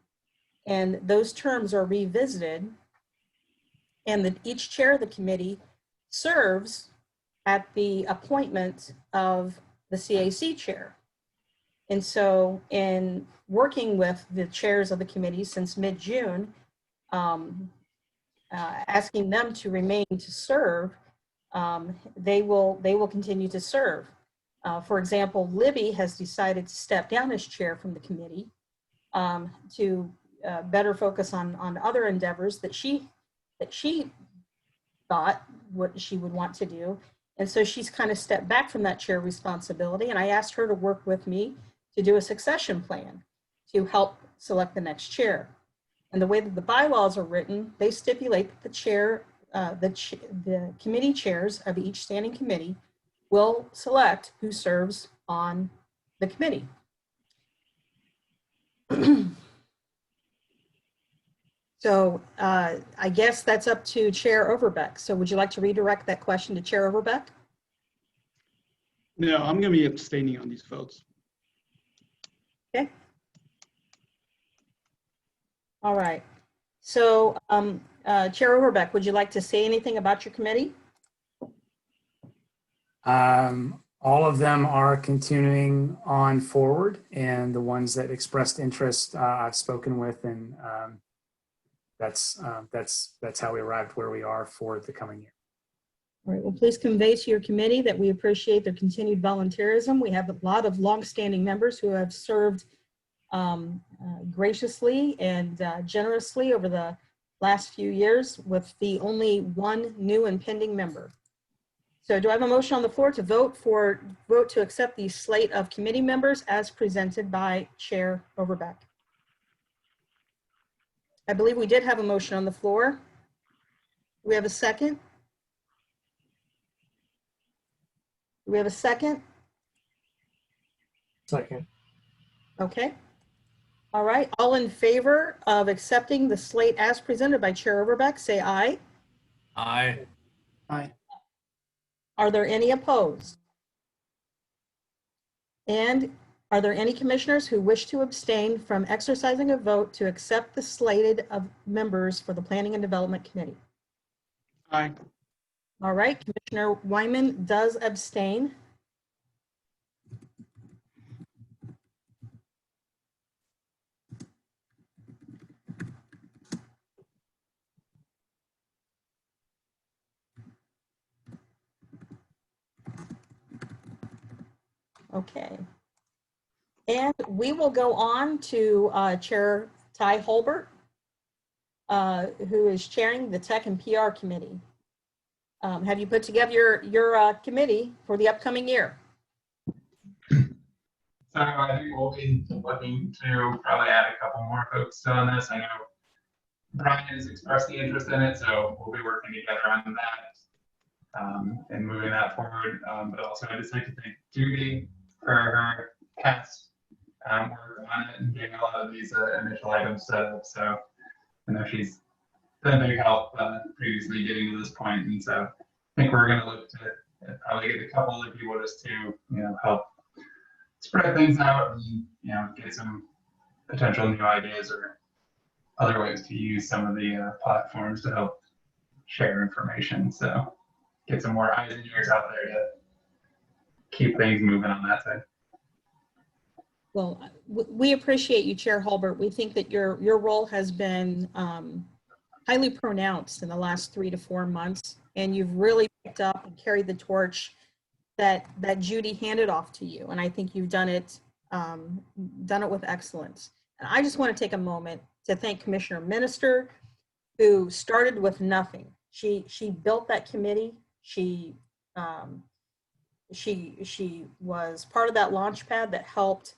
and those terms are revisited, and each chair of the committee serves at the appointment of the CAC chair. And so in working with the chairs of the committee since mid-June, asking them to remain to serve, they will continue to serve. For example, Libby has decided to step down as chair from the committee to better focus on other endeavors that she thought what she would want to do. And so she's kind of stepped back from that chair responsibility. And I asked her to work with me to do a succession plan to help select the next chair. And the way that the bylaws are written, they stipulate that the chair, the committee chairs of each standing committee will select who serves on the committee. So I guess that's up to Chair Overbeck. So would you like to redirect that question to Chair Overbeck? No, I'm going to be abstaining on these votes. Okay. All right. So Chair Overbeck, would you like to say anything about your committee? All of them are continuing on forward, and the ones that expressed interest I've spoken with, and that's how we arrived where we are for the coming year. All right, well, please convey to your committee that we appreciate their continued volunteerism. We have a lot of longstanding members who have served graciously and generously over the last few years, with the only one new and pending member. So do I have a motion on the floor to vote to accept the slate of committee members as presented by Chair Overbeck? I believe we did have a motion on the floor. Do we have a second? Do we have a second? Second. Okay. All right. All in favor of accepting the slate as presented by Chair Overbeck, say aye. Aye. Aye. Are there any opposed? And are there any commissioners who wish to abstain from exercising a vote to accept the slated of members for the Planning and Development Committee? Aye. All right, Commissioner Wyman does abstain. Okay. And we will go on to Chair Ty Holbert, who is chairing the Tech and PR Committee. Have you put together your committee for the upcoming year? So I think we'll be looking to probably add a couple more folks on this. I know Brian has expressed the interest in it, so we'll be working together on and moving that forward. But also, I'd just like to thank Judy for her past work on it and getting a lot of these initial items set up. So I know she's been a big help previously getting to this point, and so I think we're going to look to probably get a couple other people just to help spread things out and get some potential new ideas or other ways to use some of the platforms to help share information. So get some more eyes and ears out there to keep things moving on that side. Well, we appreciate you, Chair Hulbert. We think that your role has been highly pronounced in the last 3 to 4 months, and you've really picked up and carried the torch that Judy handed off to you. And I think you've done it with excellence. And I just want to take a moment to thank Commissioner Minister, who started with nothing. She built that committee. She was part of that launch pad that helped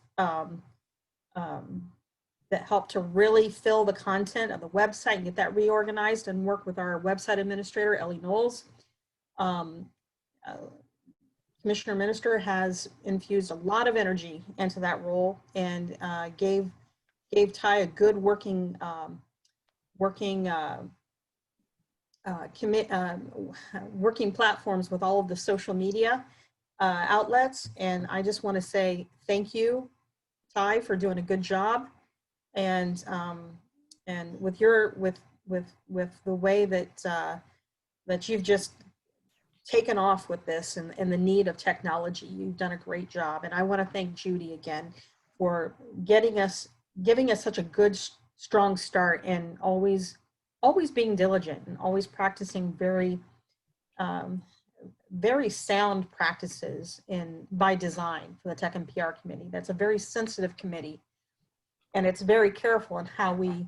to really fill the content of the website and get that reorganized and work with our website administrator, Ellie Knowles. Commissioner Minister has infused a lot of energy into that role and gave Ty a good working platforms with all of the social media outlets. And I just want to say thank you, Ty, for doing a good job. And with the way that you've just taken off with this and the need of technology, you've done a great job. And I want to thank Judy again for giving us such a good, strong start, and always being diligent and always practicing very sound practices by design for the Tech and PR Committee. That's a very sensitive committee, and it's very careful in how we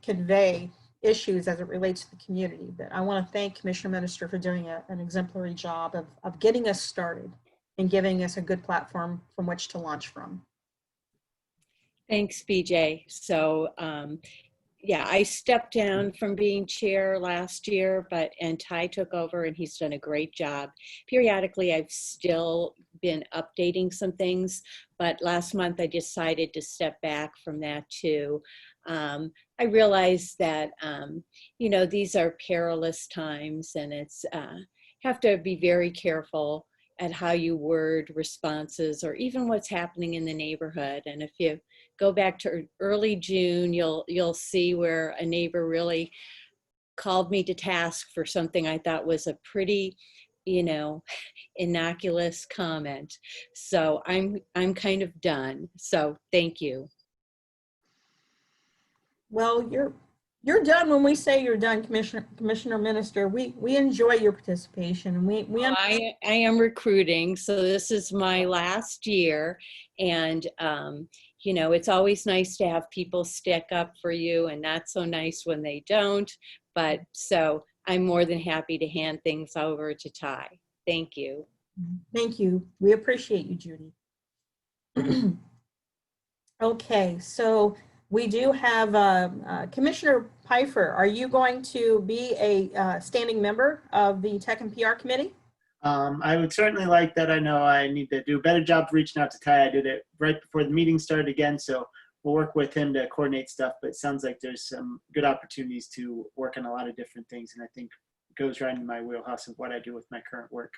convey issues as it relates to the community. But I want to thank Commissioner Minister for doing an exemplary job of getting us started and giving us a good platform from which to launch from. Thanks, BJ. So yeah, I stepped down from being chair last year, and Ty took over, and he's done a great job. Periodically, I've still been updating some things, but last month I decided to step back from that too. I realized that, these are perilous times, and it's have to be very careful at how you word responses or even what's happening in the neighborhood. And if you go back to early June, you'll see where a neighbor really called me to task for something I thought was a pretty, innocuous comment. So I'm kind of done. So thank you. Well, you're done when we say you're done, Commissioner Minister. We enjoy your participation, and I am recruiting, so this is my last year, and it's always nice to have people stick up for you, and not so nice when they don't. But so I'm more than happy to hand things over to Ty. Thank you. Thank you. We appreciate you, Judy. Okay, so we do have Commissioner Pfeiffer. Are you going to be a standing member of the Tech and PR Committee? I would certainly like that. I know I need to do a better job reaching out to Ty. I did it right before the meeting started again, so we'll work with him to coordinate stuff. But it sounds like there's some good opportunities to work on a lot of different things, and I think it goes right in my wheelhouse of what I do with my current work.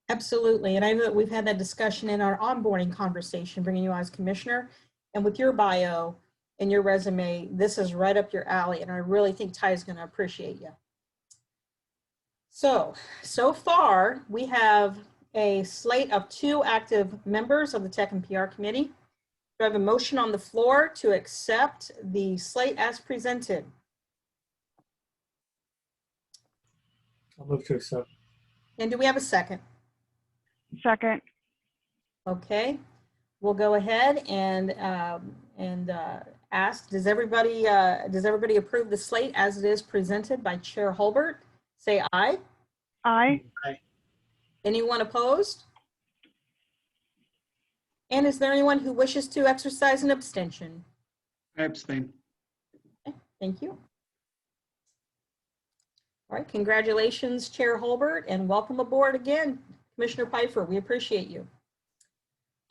Absolutely, and I know that we've had that discussion in our onboarding conversation, bringing you on as commissioner, and with your bio and your resume, this is right up your alley, and I really think Ty is going to appreciate you. So far, we have a slate of 2 active members of the Tech and PR Committee. Do I have a motion on the floor to accept the slate as presented? I'll move to accept. And do we have a second? Second. Okay, we'll go ahead and ask, does everybody approve the slate as it is presented by Chair Hulbert? Say aye. Aye. Aye. Anyone opposed? And is there anyone who wishes to exercise an abstention? I abstain. Okay, thank you. All right, congratulations, Chair Holbert, and welcome aboard again, Commissioner Pfeiffer. We appreciate you.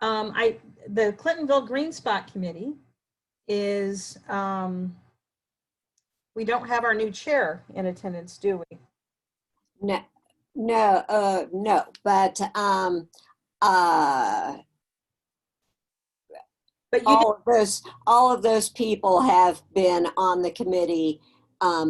The Clintonville Green Spot Committee is, we don't have our new chair in attendance, do we? No, no, but But you all of those people have been on the committee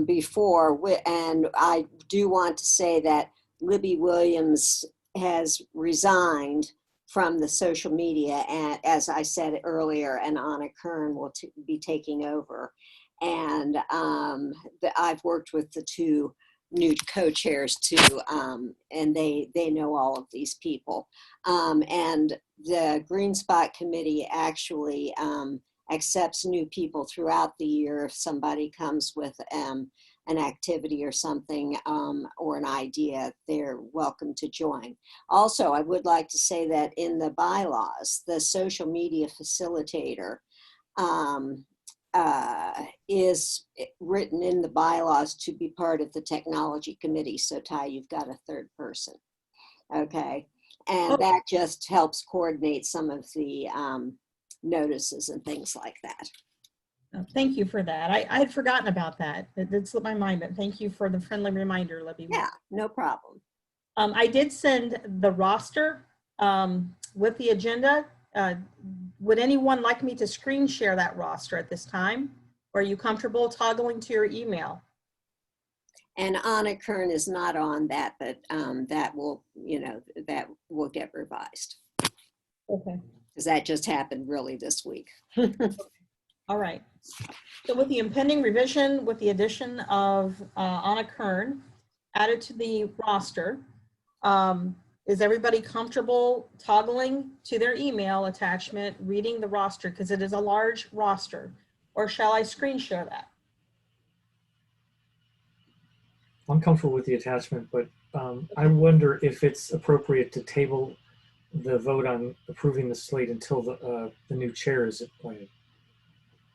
before, and I do want to say that Libby Williams has resigned from the social media, and as I said earlier, and Anna Kern will be taking over. And I've worked with the two new co-chairs too, and they know all of these people. And the Green Spot Committee actually accepts new people throughout the year. If somebody comes with an activity or something or an idea, they're welcome to join. Also, I would like to say that in the bylaws, the social media facilitator is written in the bylaws to be part of the technology committee. So Ty, you've got a third person. Okay. And that just helps coordinate some of the notices and things like that. Thank you for that. I had forgotten about that. It did slip my mind, but thank you for the friendly reminder, Libby. Yeah, no problem. I did send the roster with the agenda. Would anyone like me to screen share that roster at this time? Or are you comfortable toggling to your email? And Anna Kern is not on that, but that will, that will get revised. Okay. Because that just happened really this week. All right. So with the impending revision, with the addition of Anna Kern added to the roster, is everybody comfortable toggling to their email attachment, reading the roster, because it is a large roster, or shall I screen share that? I'm comfortable with the attachment, but I wonder if it's appropriate to table the vote on approving the slate until the new chair is appointed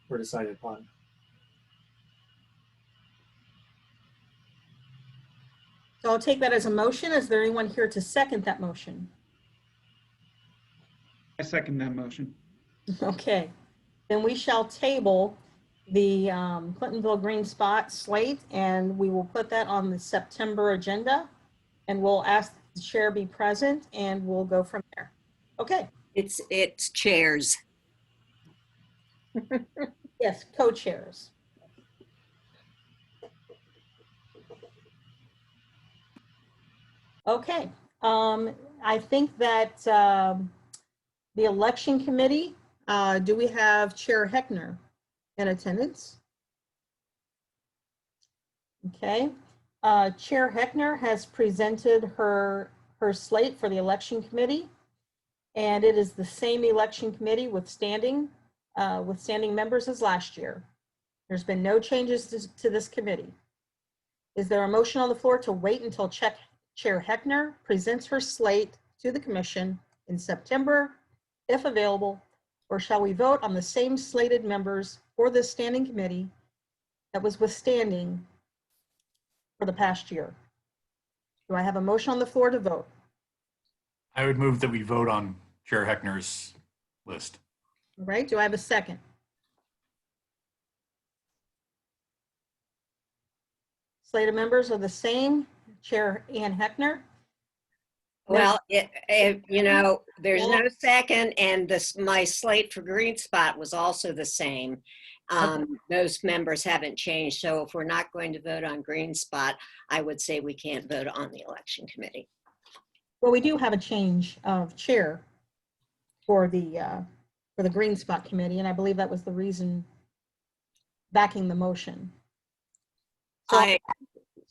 or decided upon. So I'll take that as a motion. Is there anyone here to second that motion? I second that motion. Okay, then we shall table the Clintonville Green Spot slate, and we will put that on the September agenda, and we'll ask the chair be present, and we'll go from there. Okay. It's chairs. Yes, co-chairs. Okay, I think that the election committee, do we have Chair Heckner in attendance? Okay, Chair Heckner has presented her slate for the election committee, and it is the same election committee with standing members as last year. There's been no changes to this committee. Is there a motion on the floor to wait until Chair Heckner presents her slate to the commission in September, if available, or shall we vote on the same slated members for this standing committee that was withstanding for the past year? Do I have a motion on the floor to vote? I would move that we vote on Chair Heckner's list. All right, do I have a second? Slate of members are the same. Chair Ann Heckner. Well, there's no second, and my slate for Green Spot was also the same. Those members haven't changed, so if we're not going to vote on Green Spot, I would say we can't vote on the election committee. Well, we do have a change of chair for the Green Spot Committee, and I believe that was the reason backing the motion.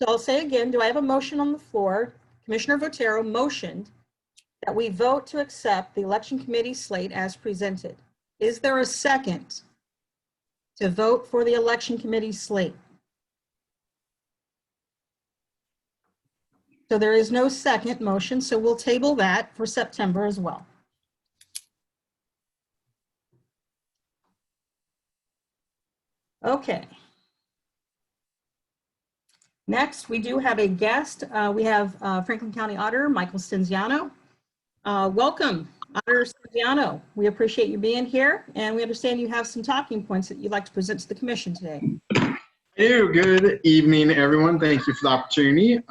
So I'll say again, do I have a motion on the floor? Commissioner Votero motioned that we vote to accept the election committee slate as presented. Is there a second to vote for the election committee slate? So there is no second motion, so we'll table that for September as well. Okay. Next, we do have a guest. We have Franklin County Auditor Michael Stenziano. Welcome, Auditor Stenziano. We appreciate you being here, and we understand you have some talking points that you'd like to present to the Commission today. Hey, good evening, everyone. Thank you for the opportunity.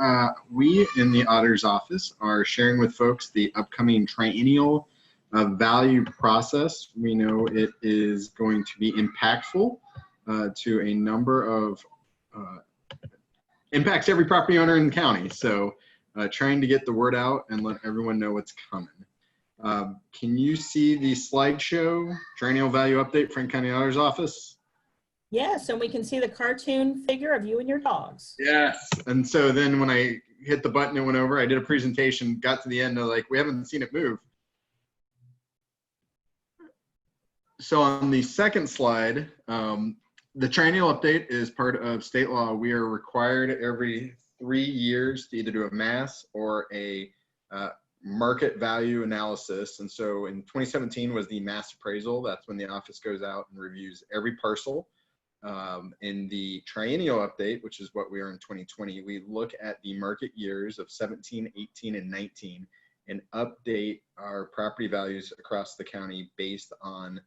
We in the Auditor's Office are sharing with folks the upcoming triennial value process. We know it is going to be impactful to a number of impacts every property owner in the county. So trying to get the word out and let everyone know what's coming. Can you see the slideshow, triennial value update, Franklin County Auditor's Office? Yes, and we can see the cartoon figure of you and your dogs. Yes. And so then when I hit the button, it went over. I did a presentation, got to the end, and like, we haven't seen it move. So on the second slide, the triennial update is part of state law. We are required every 3 years to either do a mass or a market value analysis. And so in 2017 was the mass appraisal. That's when the office goes out and reviews every parcel. In the triennial update, which is what we are in 2020, we look at the market years of 17, 18, and 19 and update our property values across the county based on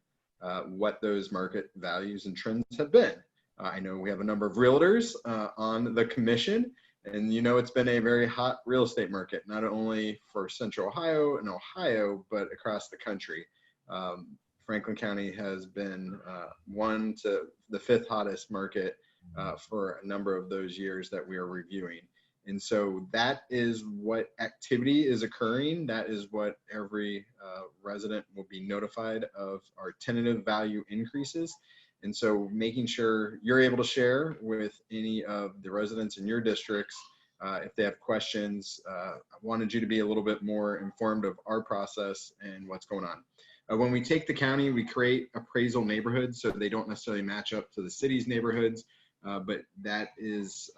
what those market values and trends have been. I know we have a number of realtors on the commission, and you know it's been a very hot real estate market, not only for Central Ohio and Ohio, but across the country. Franklin County has been one to the 5th hottest market for a number of those years that we are reviewing. And so that is what activity is occurring. That is what every resident will be notified of our tentative value increases. And so making sure you're able to share with any of the residents in your districts if they have questions. I wanted you to be a little bit more informed of our process and what's going on. When we take the county, we create appraisal neighborhoods, so they don't necessarily match up to the city's neighborhoods, but that is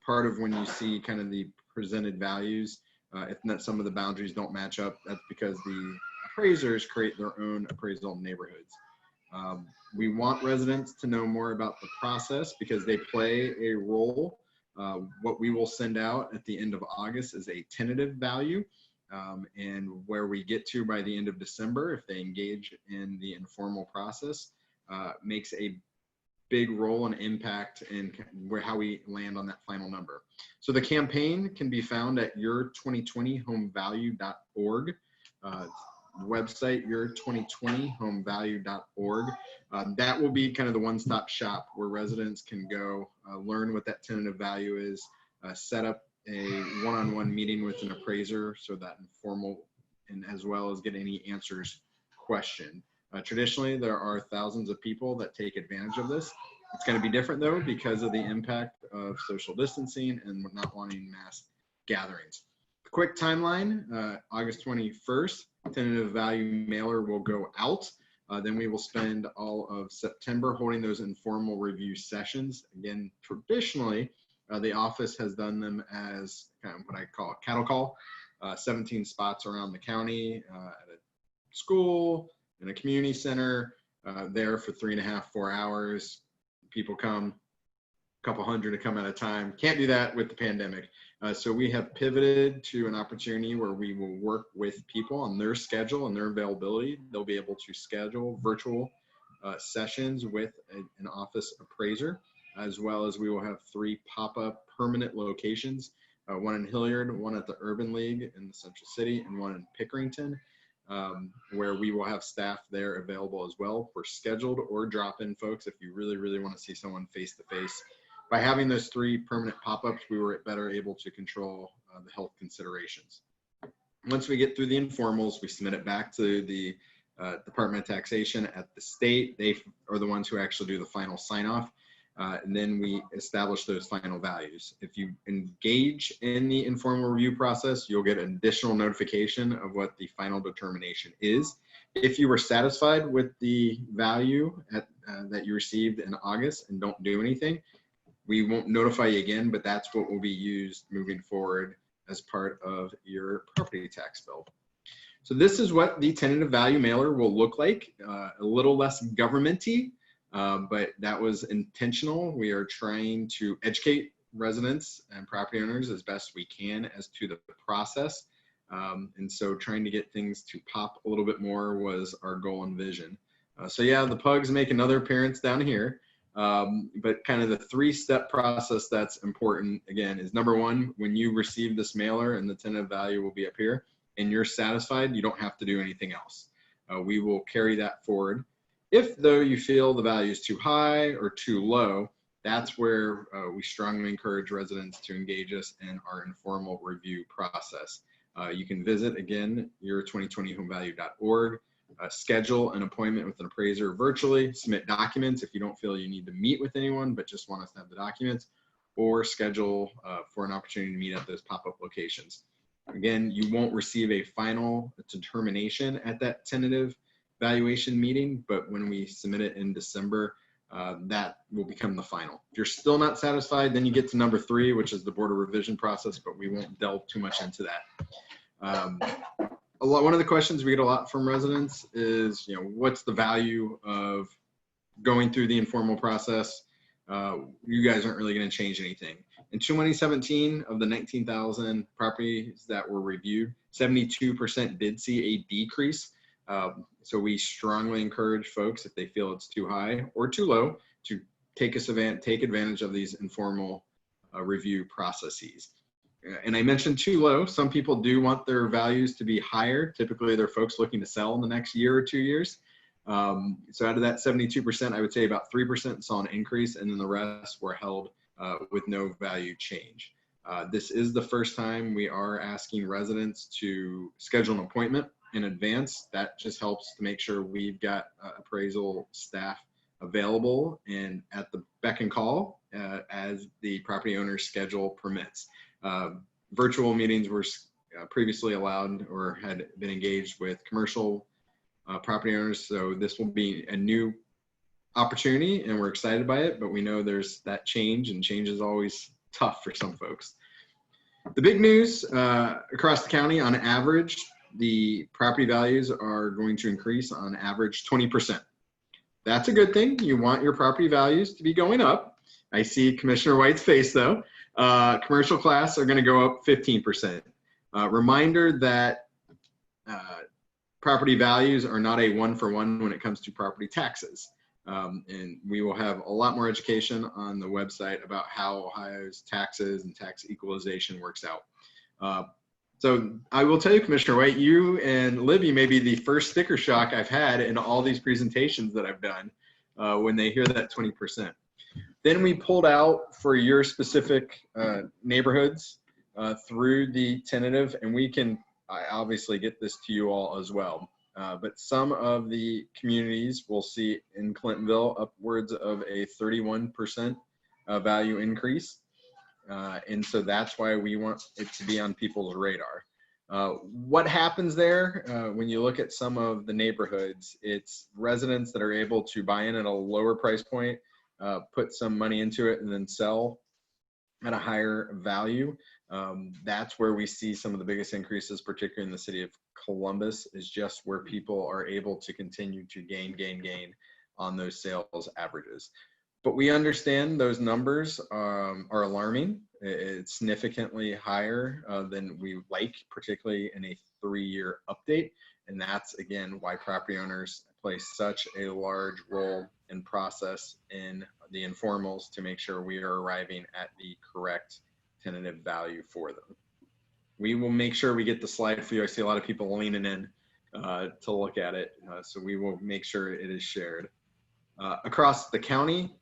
part of when you see kind of the presented values. If not, some of the boundaries don't match up, that's because the appraisers create their own appraisal neighborhoods. We want residents to know more about the process because they play a role. What we will send out at the end of August is a tentative value. And where we get to by the end of December, if they engage in the informal process, makes a big role and impact in how we land on that final number. So the campaign can be found at your2020homevalue.org. Website, your2020homevalue.org. That will be kind of the one-stop shop where residents can go learn what that tentative value is, set up a one-on-one meeting with an appraiser, so that informal, and as well as get any answers questioned. Traditionally, there are thousands of people that take advantage of this. It's going to be different though because of the impact of social distancing and not wanting mass gatherings. Quick timeline, August 21st, tentative value mailer will go out. Then we will spend all of September holding those informal review sessions. Again, traditionally, the office has done them as kind of what I call a cattle call, 17 spots around the county, at a school, in a community center, there for 3.5, 4 hours. People come, a couple hundred to come at a time. Can't do that with the pandemic. So we have pivoted to an opportunity where we will work with people on their schedule and their availability. They'll be able to schedule virtual sessions with an office appraiser, as well as we will have 3 pop-up permanent locations, one in Hilliard, one at the Urban League in the Central City, and one in Pickerington, where we will have staff there available as well for scheduled or drop-in folks if you really, really want to see someone face-to-face. By having those 3 permanent pop-ups, we were better able to control the health considerations. Once we get through the informals, we submit it back to the Department of Taxation at the state. They are the ones who actually do the final sign-off. And then we establish those final values. If you engage in the informal review process, you'll get an additional notification of what the final determination is. If you were satisfied with the value that you received in August and don't do anything, we won't notify you again, but that's what will be used moving forward as part of your property tax bill. So this is what the tentative value mailer will look like, a little less government-y. But that was intentional. We are trying to educate residents and property owners as best we can as to the process. And so trying to get things to pop a little bit more was our goal and vision. So yeah, the pugs make another appearance down here. But kind of the 3-step process that's important, again, is number one, when you receive this mailer and the tentative value will be up here and you're satisfied, you don't have to do anything else. We will carry that forward. If though you feel the value is too high or too low, that's where we strongly encourage residents to engage us in our informal review process. You can visit, again, your2020homevalue.org, schedule an appointment with an appraiser virtually, submit documents if you don't feel you need to meet with anyone, but just want us to have the documents, or schedule for an opportunity to meet at those pop-up locations. Again, you won't receive a final determination at that tentative valuation meeting, but when we submit it in December, that will become the final. If you're still not satisfied, then you get to number 3, which is the board of revision process, but we won't delve too much into that. One of the questions we get a lot from residents is, what's the value of going through the informal process? You guys aren't really going to change anything. In 2017, of the 19,000 properties that were reviewed, 72% did see a decrease. So we strongly encourage folks, if they feel it's too high or too low, to take advantage of these informal review processes. And I mentioned too low. Some people do want their values to be higher. Typically, they're folks looking to sell in the next year or 2 years. So out of that 72%, I would say about 3% saw an increase, and then the rest were held with no value change. This is the first time we are asking residents to schedule an appointment in advance. That just helps to make sure we've got appraisal staff available and at the beck and call as the property owner's schedule permits. Virtual meetings were previously allowed or had been engaged with commercial property owners, so this will be a new opportunity and we're excited by it, but we know there's that change, and change is always tough for some folks. The big news across the county, on average, the property values are going to increase on average 20%. That's a good thing. You want your property values to be going up. I see Commissioner White's face though. Commercial class are going to go up 15%. Reminder that property values are not a one-for-one when it comes to property taxes. And we will have a lot more education on the website about how Ohio's taxes and tax equalization works out. So I will tell you, Commissioner White, you and Libby may be the first sticker shock I've had in all these presentations that I've done when they hear that 20%. Then we pulled out for your specific neighborhoods through the tentative, and we can obviously get this to you all as well. But some of the communities will see in Clintonville upwards of a 31% value increase. And so that's why we want it to be on people's radar. What happens there when you look at some of the neighborhoods, it's residents that are able to buy in at a lower price point, put some money into it, and then sell at a higher value. That's where we see some of the biggest increases, particularly in the city of Columbus, is just where people are able to continue to gain on those sales averages. But we understand those numbers are alarming. It's significantly higher than we like, particularly in a 3-year update. And that's, again, why property owners play such a large role in process in the informals to make sure we are arriving at the correct tentative value for them. We will make sure we get the slide for you. I see a lot of people leaning in to look at it. So we will make sure it is shared. Across the county,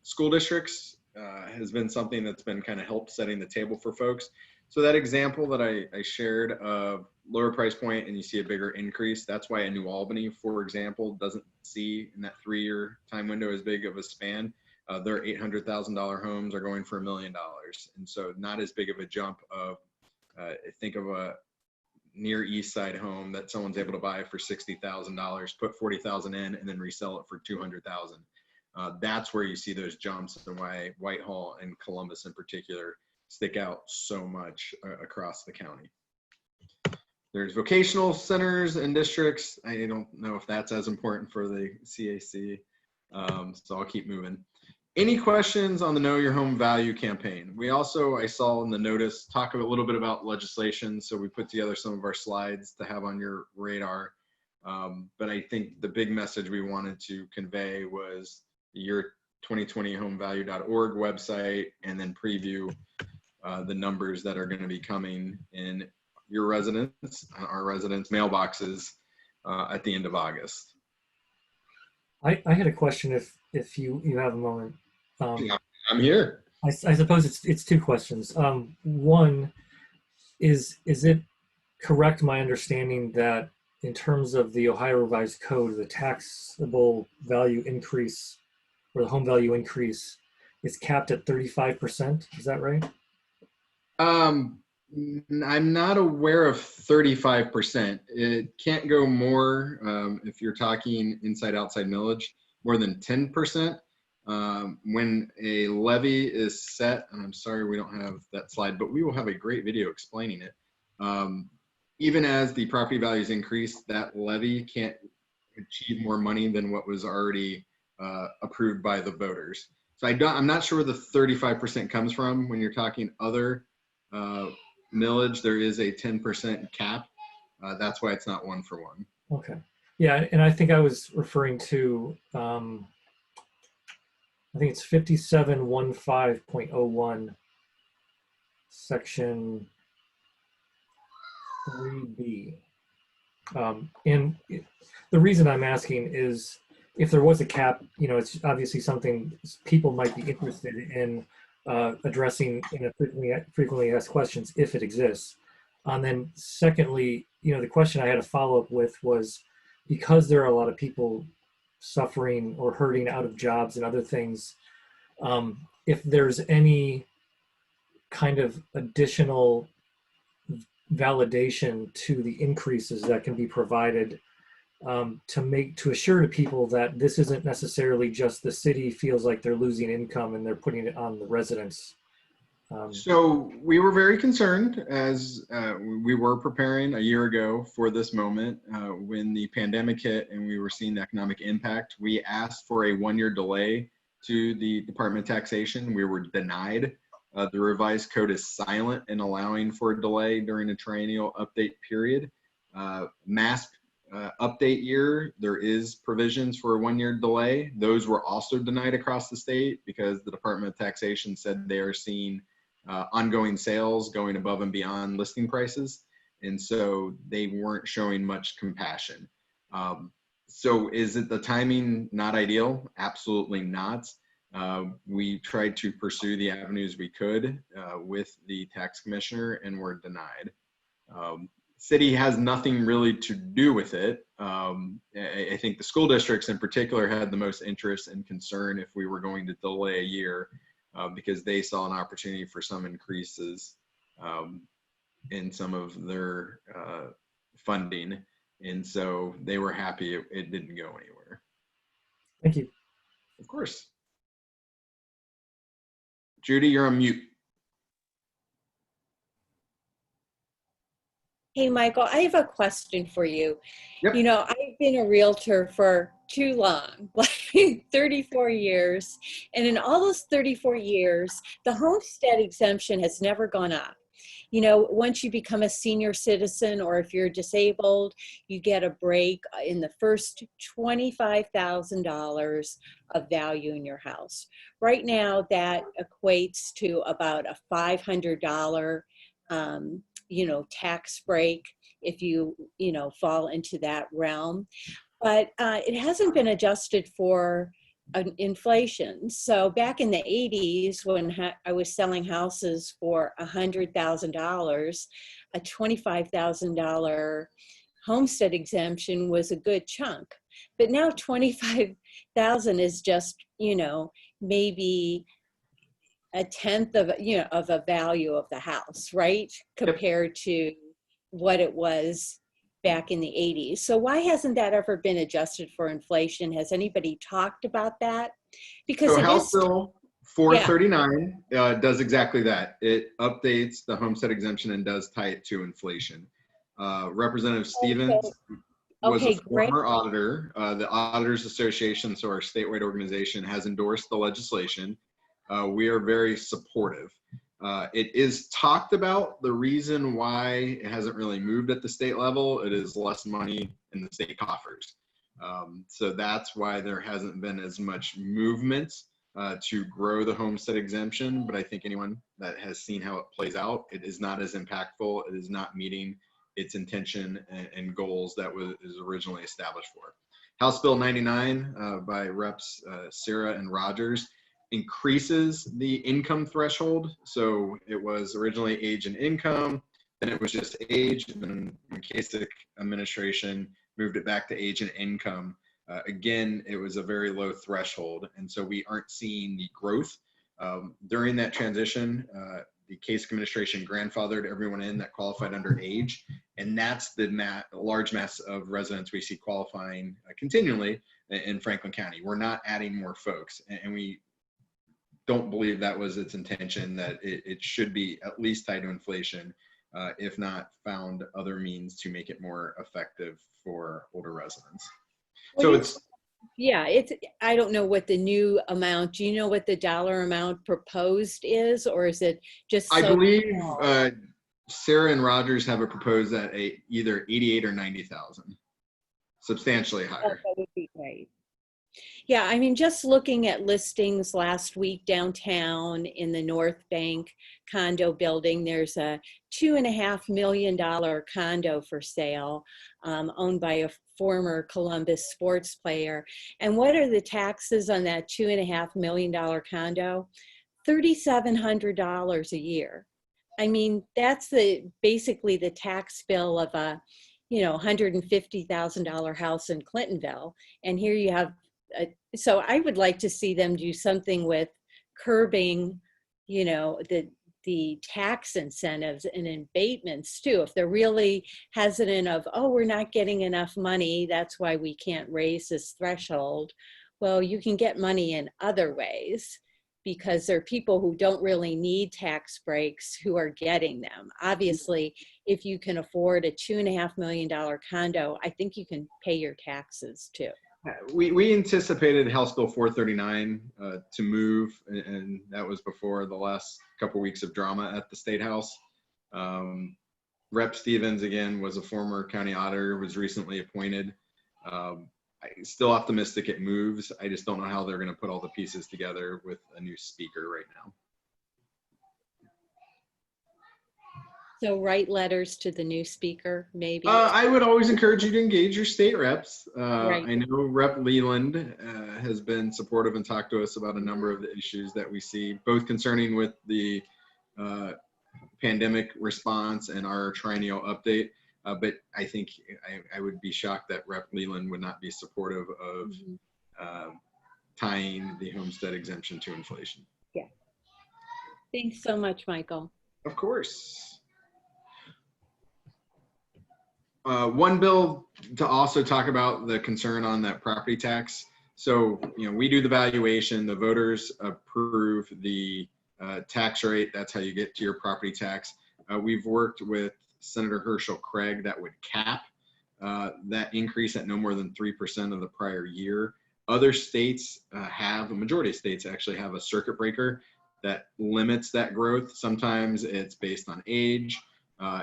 school districts has been something that's been kind of helped setting the table for folks. So that example that I shared of lower price point and you see a bigger increase, that's why a New Albany, for example, doesn't see in that 3-year time window as big of a span. Their $800,000 homes are going for $1 million. And so not as big of a jump of, think of a near East Side home that someone's able to buy for $60,000, put $40,000 in, and then resell it for $200,000. That's where you see those jumps, and why Whitehall and Columbus in particular stick out so much across the county. There's vocational centers and districts. I don't know if that's as important for the CAC, so I'll keep moving. Any questions on the Know Your Home Value campaign? We also, I saw in the notice, talk a little bit about legislation. So we put together some of our slides to have on your radar. But I think the big message we wanted to convey was the year 2020 homevalue.org website, and then preview the numbers that are going to be coming in your residents, our residents' mailboxes at the end of August. I had a question if you have a moment. Yeah, I'm here. I suppose it's two questions. One is it correct, my understanding, that in terms of the Ohio Revised Code, the taxable value increase or the home value increase is capped at 35%? Is that right? I'm not aware of 35%. It can't go more, if you're talking inside outside millage, more than 10%. When a levy is set, and I'm sorry we don't have that slide, but we will have a great video explaining it. Even as the property values increase, that levy can't achieve more money than what was already approved by the voters. So I'm not sure where the 35% comes from. When you're talking other millage, there is a 10% cap. That's why it's not 1 for 1. Okay. Yeah, and I think I was referring to, I think it's 5715.01, section 3B. And the reason I'm asking is, if there was a cap, it's obviously something people might be interested in addressing in a frequently asked questions, if it exists. And then secondly, the question I had to follow up with was, because there are a lot of people suffering or hurting out of jobs and other things, if there's any kind of additional validation to the increases that can be provided to assure to people that this isn't necessarily just the city feels like they're losing income and they're putting it on the residents. So we were very concerned as we were preparing a year ago for this moment when the pandemic hit and we were seeing the economic impact. We asked for a 1-year delay to the Department of Taxation. We were denied. The revised code is silent in allowing for a delay during a triennial update period. MASP update year, there is provisions for a 1-year delay. Those were also denied across the state because the Department of Taxation said they are seeing ongoing sales going above and beyond listing prices. And so they weren't showing much compassion. So is it the timing not ideal? Absolutely not. We tried to pursue the avenues we could with the tax commissioner and were denied. City has nothing really to do with it. I think the school districts in particular had the most interest and concern if we were going to delay a year because they saw an opportunity for some increases in some of their funding. And so they were happy it didn't go anywhere. Thank you. Of course. Judy, you're on mute. Hey, Michael, I have a question for you. Yep. I've been a realtor for too long, like 34 years. And in all those 34 years, the homestead exemption has never gone up. Once you become a senior citizen or if you're disabled, you get a break in the first $25,000 of value in your house. Right now, that equates to about a $500 tax break if you fall into that realm. But it hasn't been adjusted for inflation. So back in the 80s, when I was selling houses for $100,000, a $25,000 homestead exemption was a good chunk. But now $25,000 is just, maybe a tenth of a value of the house, right? Compared to what it was back in the 80s. So why hasn't that ever been adjusted for inflation? Has anybody talked about that? Because so House Bill 439 does exactly that. It updates the homestead exemption and does tie it to inflation. Representative Stevens was Okay, a great. former auditor. The Auditors Association, so our statewide organization, has endorsed the legislation. We are very supportive. It is talked about the reason why it hasn't really moved at the state level. It is less money in the state coffers. So that's why there hasn't been as much movement to grow the homestead exemption. But I think anyone that has seen how it plays out, it is not as impactful. It is not meeting its intention and goals that was originally established for. House Bill 99 by Reps Sarah and Rogers increases the income threshold. So it was originally age and income, then it was just age, and then the Kasich administration moved it back to age and income. Again, it was a very low threshold, and so we aren't seeing the growth. During that transition, the Kasich administration grandfathered everyone in that qualified under age, and that's the large mass of residents we see qualifying continually in Franklin County. We're not adding more folks, and we don't believe that was its intention, that it should be at least tied to inflation, if not found other means to make it more effective for older residents. So it's, yeah, I don't know what the new amount, do you know what the dollar amount proposed is, or is it just? I so believe small? Sarah and Rogers have it proposed at either 88 or 90,000, substantially Oh, higher. that would be great. Yeah, I mean, just looking at listings last week downtown in the North Bank condo building, there's a $2.5 million condo for sale, owned by a former Columbus sports player. And what are the taxes on that $2.5 million condo? $3,700 a year. I mean, that's basically the tax bill of a, $150,000 house in Clintonville. And here you have, so I would like to see them do something with curbing, the tax incentives and abatements too. If they're really hesitant of, oh, we're not getting enough money, that's why we can't raise this threshold. Well, you can get money in other ways, because there are people who don't really need tax breaks who are getting them. Obviously, if you can afford a $2.5 million condo, I think you can pay your taxes too. We anticipated House Bill 439 to move, and that was before the last couple weeks of drama at the State House. Rep Stevens, again, was a former county auditor, was recently appointed. I'm still optimistic it moves. I just don't know how they're going to put all the pieces together with a new speaker right now. So write letters to the new speaker, maybe. I would always encourage you to engage your state reps. Right. I know Rep Leland has been supportive and talked to us about a number of the issues that we see, both concerning with the pandemic response and our triennial update. But I think I would be shocked that Rep Leland would not be supportive of tying the homestead exemption to inflation. Yeah. Thanks so much, Michael. Of course. One bill to also talk about the concern on that property tax. So, we do the valuation, the voters approve the tax rate. That's how you get to your property tax. We've worked with Senator Herschel Craig that would cap that increase at no more than 3% of the prior year. Other states a majority of states actually have a circuit breaker that limits that growth. Sometimes it's based on age.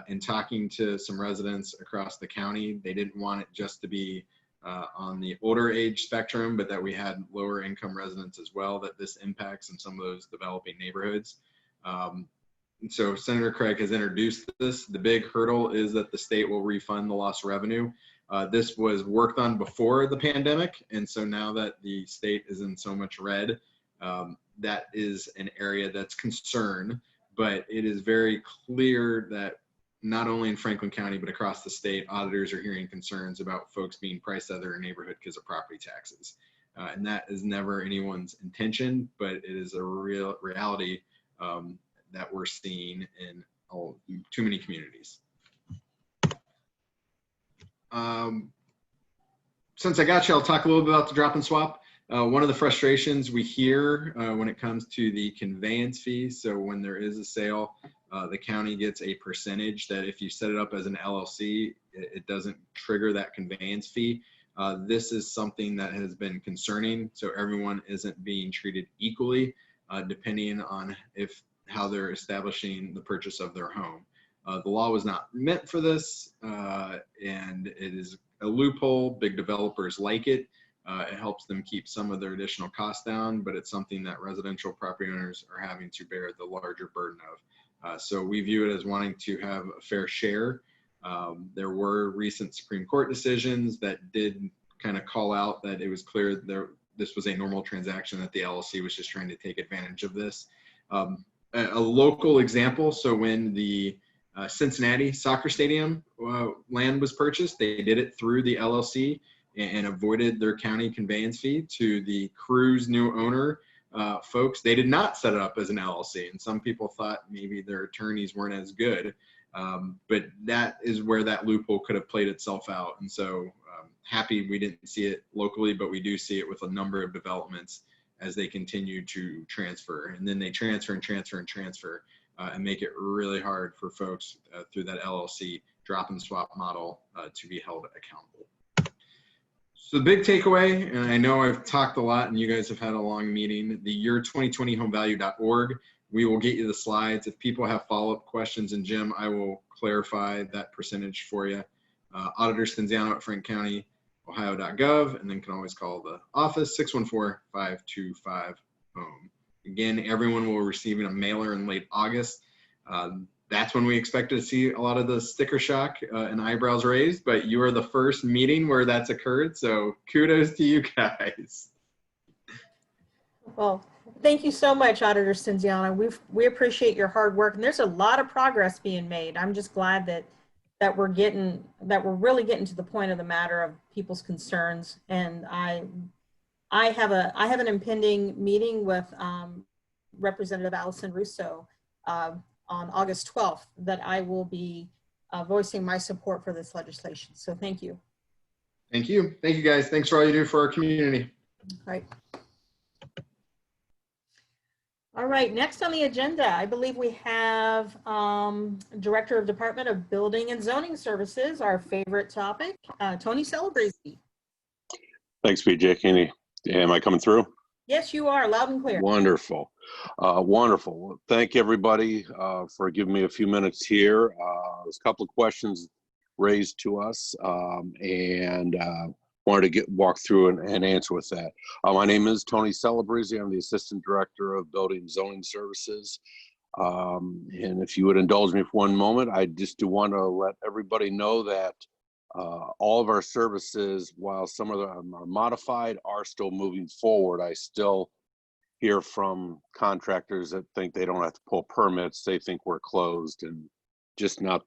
And talking to some residents across the county, they didn't want it just to be on the older age spectrum, but that we had lower income residents as well, that this impacts in some of those developing neighborhoods. So Senator Craig has introduced this. The big hurdle is that the state will refund the lost revenue. This was worked on before the pandemic, and so now that the state is in so much red, that is an area that's concern. But it is very clear that not only in Franklin County, but across the state, auditors are hearing concerns about folks being priced out of their neighborhood because of property taxes. And that is never anyone's intention, but it is a real reality that we're seeing in too many communities. Since I got you, I'll talk a little bit about the drop and swap. One of the frustrations we hear when it comes to the conveyance fee, so when there is a sale, The county gets a percentage that if you set it up as an LLC, it doesn't trigger that conveyance fee. This is something that has been concerning, so everyone isn't being treated equally depending on how they're establishing the purchase of their home. The law was not meant for this, and it is a loophole. Big developers like it. It helps them keep some of their additional costs down, but it's something that residential property owners are having to bear the larger burden of. So we view it as wanting to have a fair share. There were recent Supreme Court decisions that did kind of call out that it was clear this was a normal transaction, that the LLC was just trying to take advantage of this. A local example, so when the Cincinnati soccer stadium land was purchased, they did it through the LLC and avoided their county conveyance fee. To the Cruise new owner folks, they did not set it up as an LLC, and some people thought maybe their attorneys weren't as good, but that is where that loophole could have played itself out. And so happy we didn't see it locally, but we do see it with a number of developments as they continue to transfer, and then they transfer and transfer and transfer and make it really hard for folks through that LLC drop and swap model to be held accountable. So the big takeaway, and I know I've talked a lot and you guys have had a long meeting, the year2020homevalue.org. We will get you the slides. If people have follow-up questions, and Jim, I will clarify that percentage for you. Auditor Stenziano at Frank County, Ohio.gov, and then can always call the office 614-525-HOME. Again, everyone will receive a mailer in late August. That's when we expect to see a lot of the sticker shock and eyebrows raised, but you are the first meeting where that's occurred, so kudos to you guys. Well, thank you so much, Auditor Stenziano. We appreciate your hard work, and there's a lot of progress being made. I'm just glad that we're really getting to the point of the matter of people's concerns. And I have an impending meeting with Representative Allison Russo on August 12th that I will be voicing my support for this legislation. So thank you. Thank you. Thank you, guys. Thanks for all you do for our community. All right. All right, next on the agenda, I believe we have Director of Department of Building and Zoning Services, our favorite topic, Tony Celebrezzi. Thanks, BJ. Kenny. Am I coming through? Yes, you are, loud and clear. Wonderful. Wonderful. Thank everybody for giving me a few minutes here. There's a couple of questions raised to us, and wanted to walk through and answer with that. My name is Tony Celebrezzi. I'm the Assistant Director of Building and Zoning Services. And if you would indulge me for one moment, I just do want to let everybody know that all of our services, while some of them are modified, are still moving forward. I still hear from contractors that think they don't have to pull permits. They think we're closed, and just not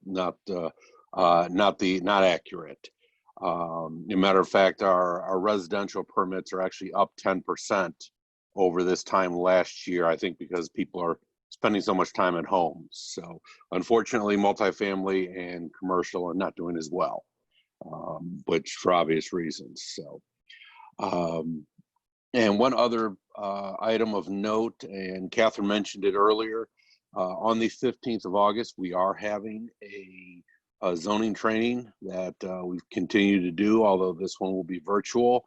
accurate. As a matter of fact, our residential permits are actually up 10% over this time last year, I think because people are spending so much time at home. So unfortunately, multifamily and commercial are not doing as well, which for obvious reasons. So, and one other item of note, and Catherine mentioned it earlier, on the 15th of August, we are having a zoning training that we've continued to do, although this one will be virtual.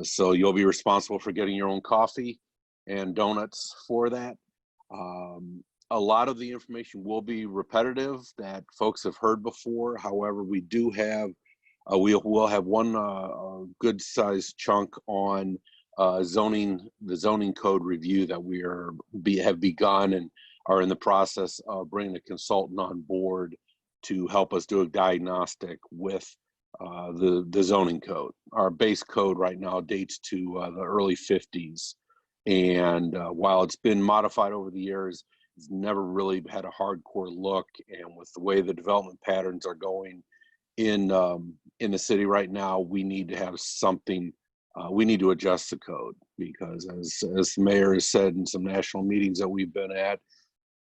So you'll be responsible for getting your own coffee and donuts for that. A lot of the information will be repetitive that folks have heard before. However, we do have, we'll have one good sized chunk on the zoning code review that we have begun and are in the process of bringing a consultant on board to help us do a diagnostic with the zoning code. Our base code right now dates to the early 50s. And while it's been modified over the years, it's never really had a hardcore look. And with the way the development patterns are going in the city right now, we need to have something, we need to adjust the code, because as the mayor has said in some national meetings that we've been at,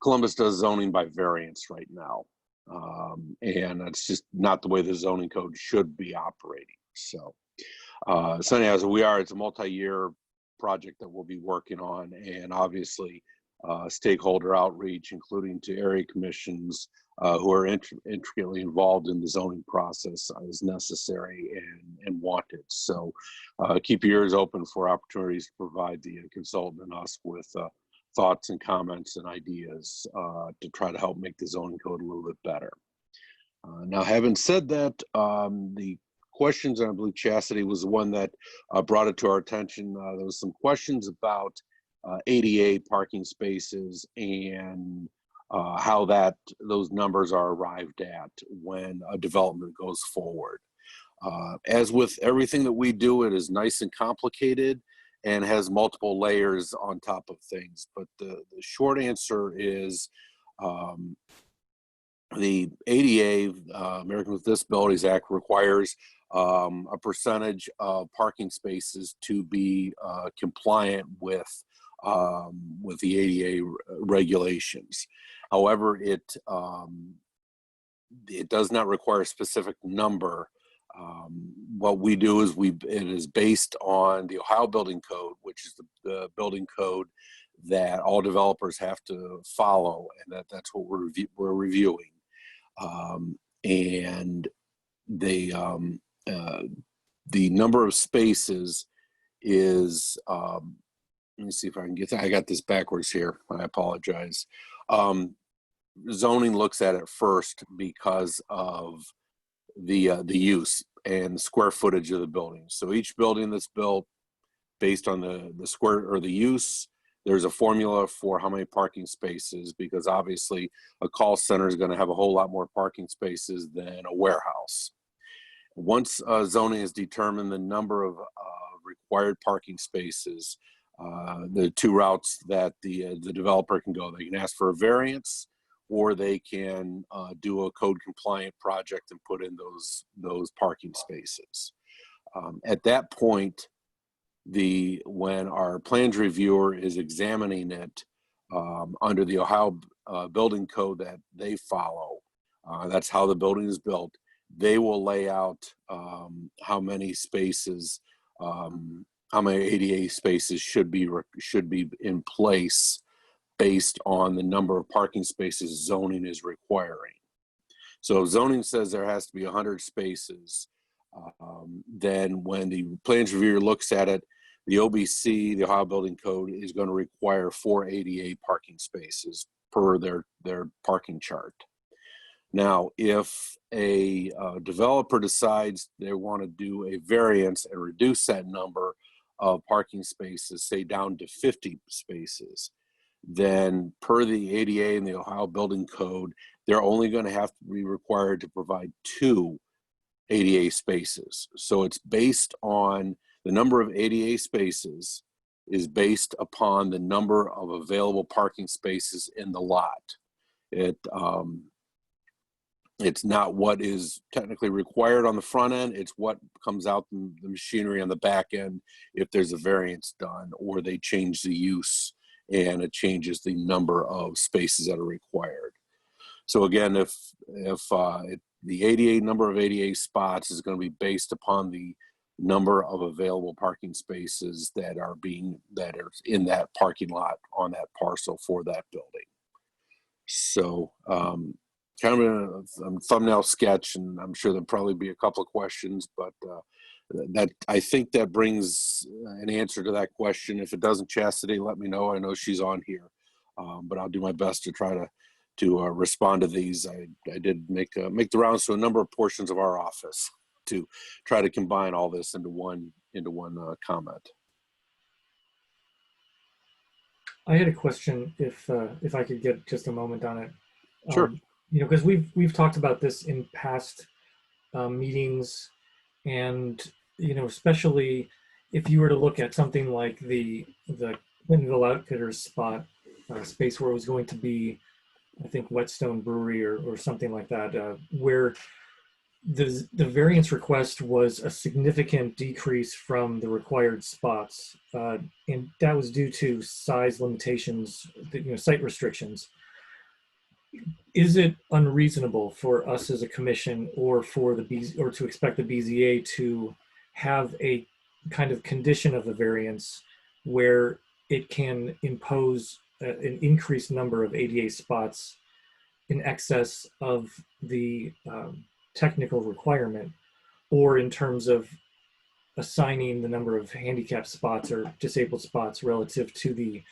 Columbus does zoning by variance right now. And that's just not the way the zoning code should be operating. So, anyhow, it's a multi-year project that we'll be working on, and obviously stakeholder outreach, including to area commissions who are intricately involved in the zoning process as necessary and wanted. So keep your ears open for opportunities to provide the consultant and us with thoughts and comments and ideas to try to help make the zoning code a little bit better. Now, having said that, the questions, and I believe Chastity was the one that brought it to our attention. There was some questions about ADA parking spaces and how those numbers are arrived at when a development goes forward. As with everything that we do, it is nice and complicated and has multiple layers on top of things. But the short answer is the ADA, Americans with Disabilities Act, requires a percentage of parking spaces to be compliant with the ADA regulations. However, it does not require a specific number. What we do is it is based on the Ohio Building Code, which is the building code that all developers have to follow, and that's what we're reviewing. And the number of spaces is, let me see if I can get that. I got this backwards here. I apologize. Zoning looks at it first because of the use and square footage of the building. So each building that's built based on the square or the use, there's a formula for how many parking spaces, because obviously a call center is going to have a whole lot more parking spaces than a warehouse. Once zoning has determined the number of required parking spaces, the two routes that the developer can go. They can ask for a variance, or they can do a code compliant project and put in those parking spaces. At that point, when our plans reviewer is examining it under the Ohio Building Code that they follow, that's how the building is built, they will lay out how many spaces, how many ADA spaces should be in place based on the number of parking spaces zoning is requiring. So if zoning says there has to be 100 spaces, then when the plans reviewer looks at it, the OBC, the Ohio Building Code, is going to require 4 ADA parking spaces per their parking chart. Now, if a developer decides they want to do a variance and reduce that number of parking spaces, say down to 50 spaces, then per the ADA and the Ohio Building Code, they're only going to have to be required to provide 2 ADA spaces. So it's based on the number of ADA spaces is based upon the number of available parking spaces in the lot. It's not what is technically required on the front end, it's what comes out in the machinery on the back end if there's a variance done or they change the use and it changes the number of spaces that are required. So again, if the ADA number of ADA spots is going to be based upon the number of available parking spaces that are in that parking lot on that parcel for that building. So kind of a thumbnail sketch, and I'm sure there'll probably be a couple of questions, but that I think that brings an answer to that question. If it doesn't, Chastity, let me know. I know she's on here, but I'll do my best to try to respond to these. I did make the rounds to a number of portions of our office to try to combine all this into one comment. I had a question, if I could get just a moment on it. Sure. You know, because we've talked about this in past meetings, and you know, especially if you were to look at something like the Clintonville Outfitters spot space where it was going to be, I think, Whetstone Brewery or something like that, where the variance request was a significant decrease from the required spots, and that was due to size limitations, you know, site restrictions. Is it unreasonable for us as a commission or for or to expect the BZA to have a kind of condition of the variance where it can impose an increased number of ADA spots in excess of the technical requirement, or in terms of assigning the number of handicap spots or disabled spots relative to the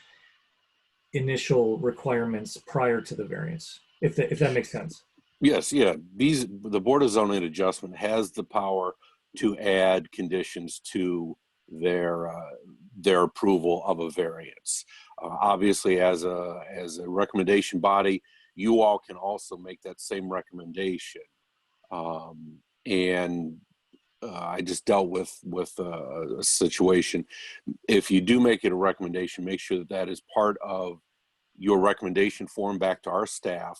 initial requirements prior to the variance, if that makes sense. Yes, yeah. The Board of Zoning Adjustment has the power to add conditions to their approval of a variance. Obviously, as a recommendation body, you all can also make that same recommendation. I just dealt with a situation. If you do make it a recommendation, make sure that that is part of your recommendation form back to our staff,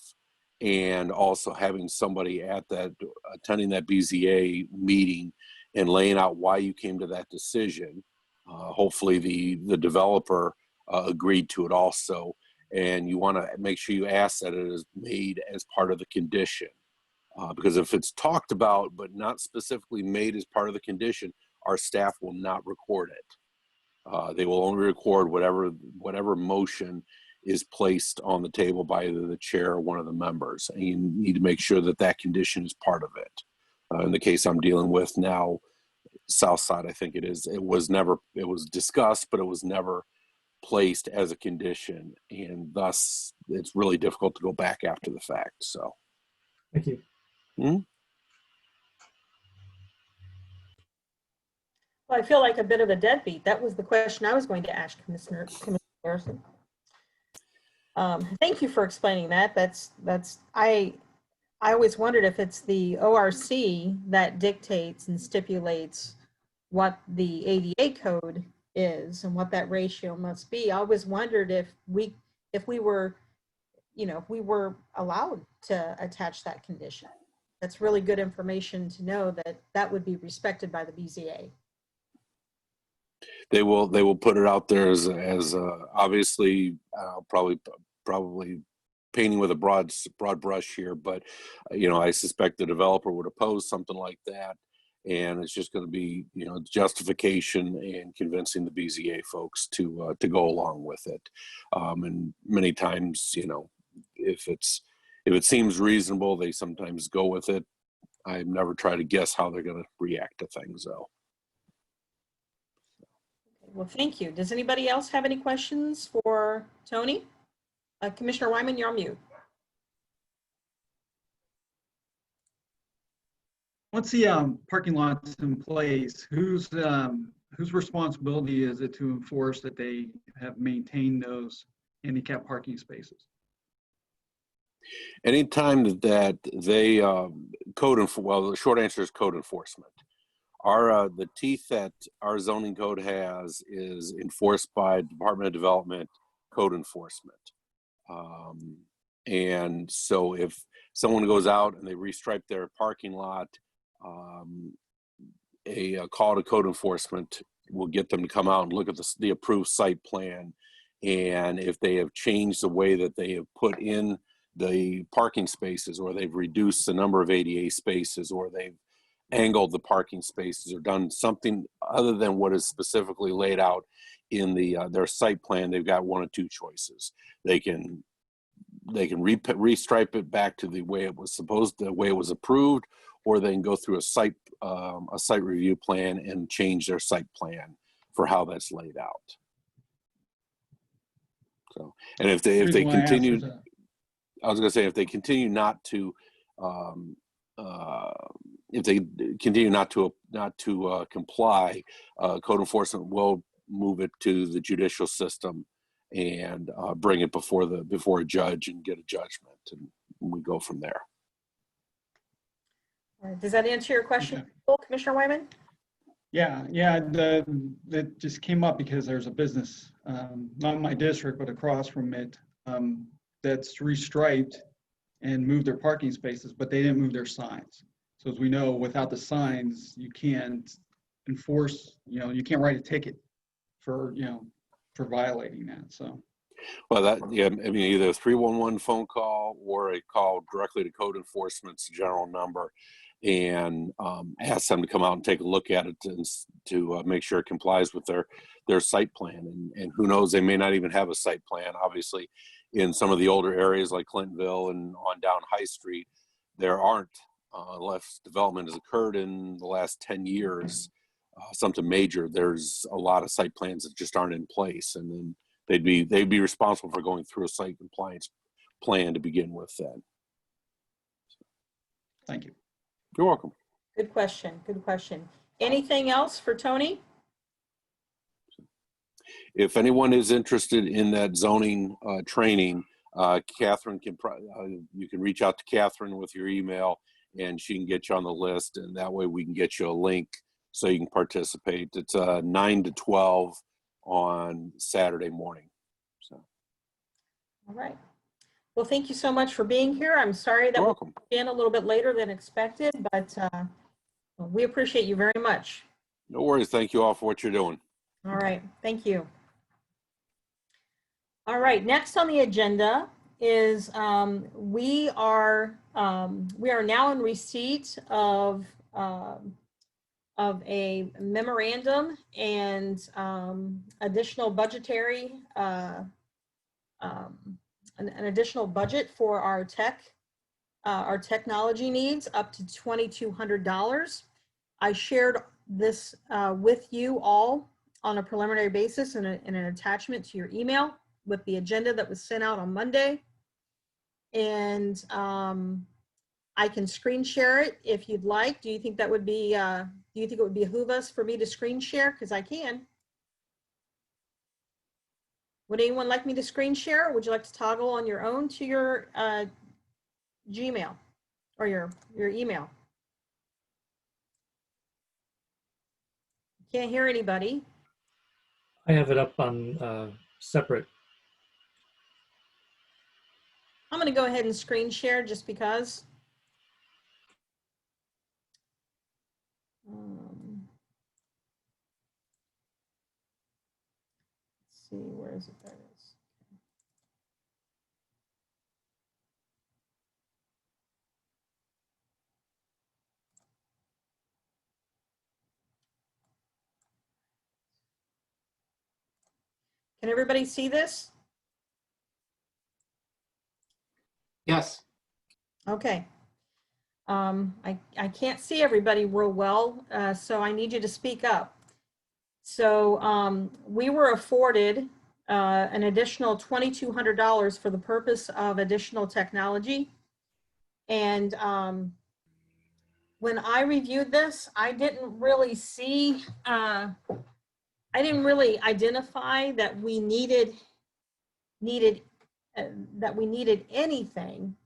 and also having somebody attending that BZA meeting and laying out why you came to that decision. Hopefully the developer agreed to it also, and you want to make sure you ask that it is made as part of the condition. Because if it's talked about but not specifically made as part of the condition, our staff will not record it. They will only record whatever motion is placed on the table by either the chair or one of the members. And you need to make sure that that condition is part of it. In the case I'm dealing with now, Southside, I think it is, it was discussed, but it was never placed as a condition. And thus it's really difficult to go back after the fact, so. Thank you. Hmm? Well, I feel like a bit of a deadbeat. That was the question I was going to ask Commissioner Harrison. Thank you for explaining that. I always wondered if it's the ORC that dictates and stipulates what the ADA code is and what that ratio must be. I always wondered if we were allowed to attach that condition. That's really good information to know that would be respected by the BZA. They will put it out there as obviously probably painting with a broad brush here, but I suspect the developer would oppose something like that, and it's just going to be justification and convincing the BZA folks to go along with it. And many times, if it seems reasonable, they sometimes go with it. I've never tried to guess how they're going to react to things, though. Well, thank you. Does anybody else have any questions for Tony? Commissioner Wyman, you're on mute. Once the parking lot's in place, whose responsibility is it to enforce that they have maintained those handicap parking spaces? Anytime that they the short answer is code enforcement. The teeth that our zoning code has is enforced by Department of Development code enforcement. And so if someone goes out and they restripe their parking lot, a call to code enforcement will get them to come out and look at the approved site plan. And if they have changed the way that they have put in the parking spaces, or they've reduced the number of ADA spaces, or they've angled the parking spaces, or done something other than what is specifically laid out in their site plan, they've got one of two choices. They can restripe it back to the way it was the way it was approved, or they can go through a site review plan and change their site plan for how that's laid out. So, and if they continue, I was going to say, if they continue not to comply, code enforcement will move it to the judicial system and bring it before a judge and get a judgment, and we go from there. All right. Does that answer your question, Commissioner Wyman? Yeah, that just came up because there's a business, not in my district, but across from it, that's restriped and moved their parking spaces, but they didn't move their signs. So as we know, without the signs, you can't enforce, you can't write a ticket for violating that. So. Well, either a 311 phone call or a call directly to code enforcement's general number. and ask them to come out and take a look at it to make sure it complies with their site plan. And who knows, they may not even have a site plan. Obviously, in some of the older areas like Clintonville and on down High Street, there aren't, unless development has occurred in the last 10 years, something major, there's a lot of site plans that just aren't in place. And then they'd be responsible for going through a site compliance plan to begin with then. Thank you. You're welcome. Good question. Good question. Anything else for Tony? If anyone is interested in that zoning training, Catherine can, you can reach out to Catherine with your email and she can get you on the list, and that way we can get you a link so you can participate. It's 9 to 12 on Saturday morning. So. All right. Well, thank you so much for being here. I'm sorry that we began a little bit later than expected, but we appreciate you very much. No worries. Thank you all for what you're doing. All right. Thank you. All right. Next on the agenda is we are now in receipt of a memorandum and additional budgetary an additional budget for our technology needs up to $2,200. I shared this with you all on a preliminary basis in an attachment to your email with the agenda that was sent out on Monday. And I can screen share it if you'd like. Do you think that would be, do you think it would behoove us for me to screen share? Because I can. Would anyone like me to screen share? Or would you like to toggle on your own to your Gmail or your email? Can't hear anybody. I have it up on separate. I'm going to go ahead and screen share just because. Let's see, where is it? There it is. Can everybody see this? Yes. Okay. I can't see everybody real well, so I need you to speak up. So we were afforded an additional $2,200 for the purpose of additional technology. And when I reviewed this, I didn't really see, I didn't really identify that we needed anything.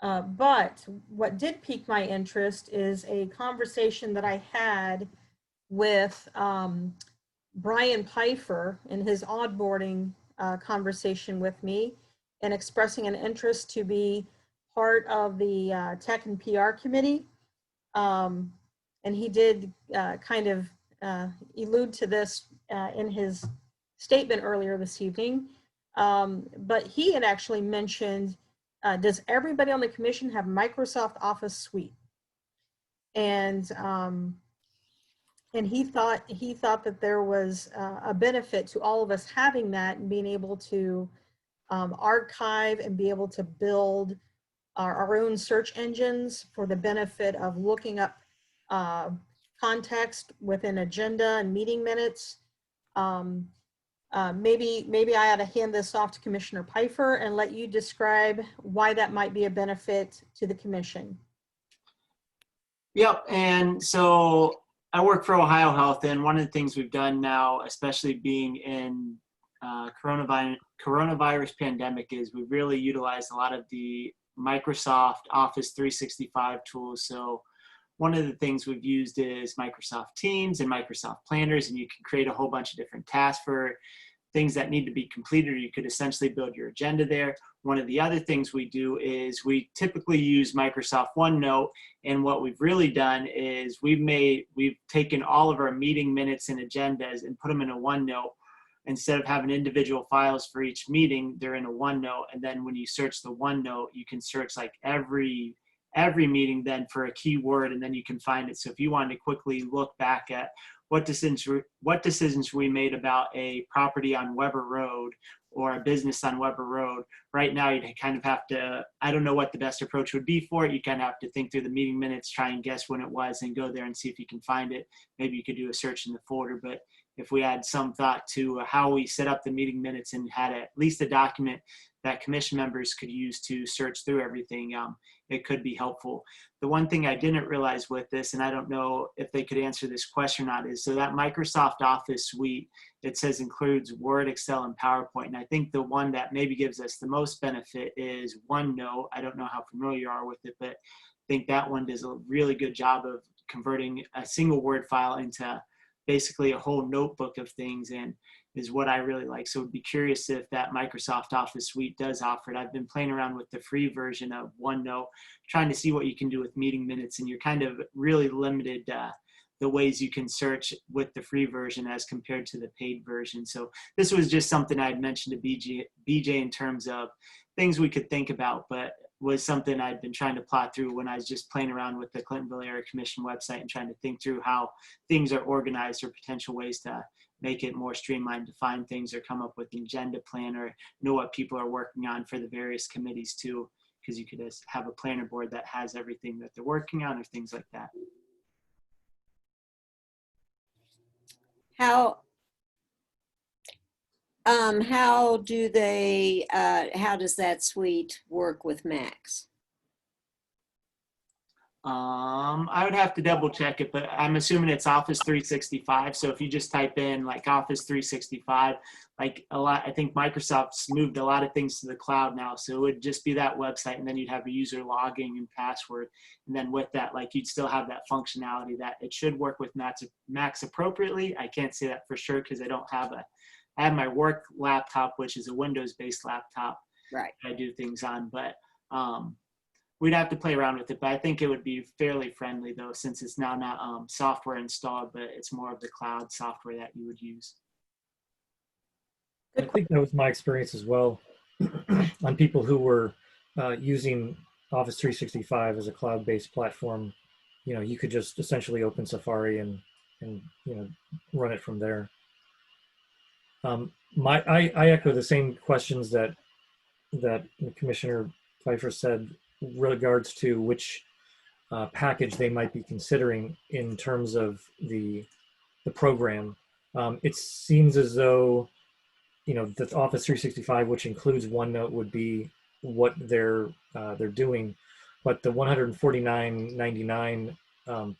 But what did pique my interest is a conversation that I had with Brian Pfeiffer in his onboarding conversation with me and expressing an interest to be part of the Tech and PR committee. And he did kind of allude to this in his statement earlier this evening. But he had actually mentioned, does everybody on the commission have Microsoft Office Suite? And he thought that there was a benefit to all of us having that and being able to archive and be able to build our own search engines for the benefit of looking up context within agenda and meeting minutes. Maybe I ought to hand this off to Commissioner Pfeiffer and let you describe why that might be a benefit to the commission. Yep, and so I work for Ohio Health, and one of the things we've done now, especially being in coronavirus pandemic, is we've really utilized a lot of the Microsoft Office 365 tools. So one of the things we've used is Microsoft Teams and Microsoft Planners, and you can create a whole bunch of different tasks for things that need to be completed, or you could essentially build your agenda there. One of the other things we do is we typically use Microsoft OneNote, and what we've really done is we've taken all of our meeting minutes and agendas and put them in a OneNote. Instead of having individual files for each meeting, they're in a OneNote, and then when you search the OneNote, you can search like every every meeting then for a keyword, and then you can find it. So if you wanted to quickly look back at what decisions we made about a property on Weber Road or a business on Weber Road, right now you'd kind of have to, I don't know what the best approach would be for it. You kind of have to think through the meeting minutes, try and guess when it was, and go there and see if you can find it. Maybe you could do a search in the folder, but if we had some thought to how we set up the meeting minutes and had at least a document that commission members could use to search through everything, it could be helpful. The one thing I didn't realize with this, and I don't know if they could answer this question or not, is so that Microsoft Office suite, it says includes Word, Excel, and PowerPoint. And I think the one that maybe gives us the most benefit is OneNote. I don't know how familiar you are with it, but I think that one does a really good job of converting a single Word file into basically a whole notebook of things, and is what I really like. So I'd be curious if that Microsoft Office suite does offer it. I've been playing around with the free version of OneNote, trying to see what you can do with meeting minutes, and you're kind of really limited the ways you can search with the free version as compared to the paid version. So this was just something I had mentioned to BJ in terms of things we could think about, but was something I'd been trying to plot through when I was just playing around with the Clintonville Area Commission website and trying to think through how things are organized or potential ways to make it more streamlined, to find things or come up with an agenda plan or know what people are working on for the various committees too, because you could just have a planner board that has everything that they're working on or things like that. How do they, how does that suite work with Macs? I would have to double check it, but I'm assuming it's Office 365. So if you just type in like Office 365, like I think Microsoft's moved a lot of things to the cloud now. So it would just be that website, and then you'd have a user login and password. And then with that, like you'd still have that functionality that it should work with Macs appropriately. I can't say that for sure because I don't have I have my work laptop, which is a Windows-based laptop. Right. I do things on, but we'd have to play around with it. But I think it would be fairly friendly though, since it's now not software installed, but it's more of the cloud software that you would use. I think that was my experience as well on people who were using Office 365 as a cloud-based platform. You know, you could just essentially open Safari and you know, run it from there. I echo the same questions that Commissioner Pfeiffer said regards to which package they might be considering in terms of the program. It seems as though, you know, the Office 365, which includes OneNote, would be what they're doing, but the $149.99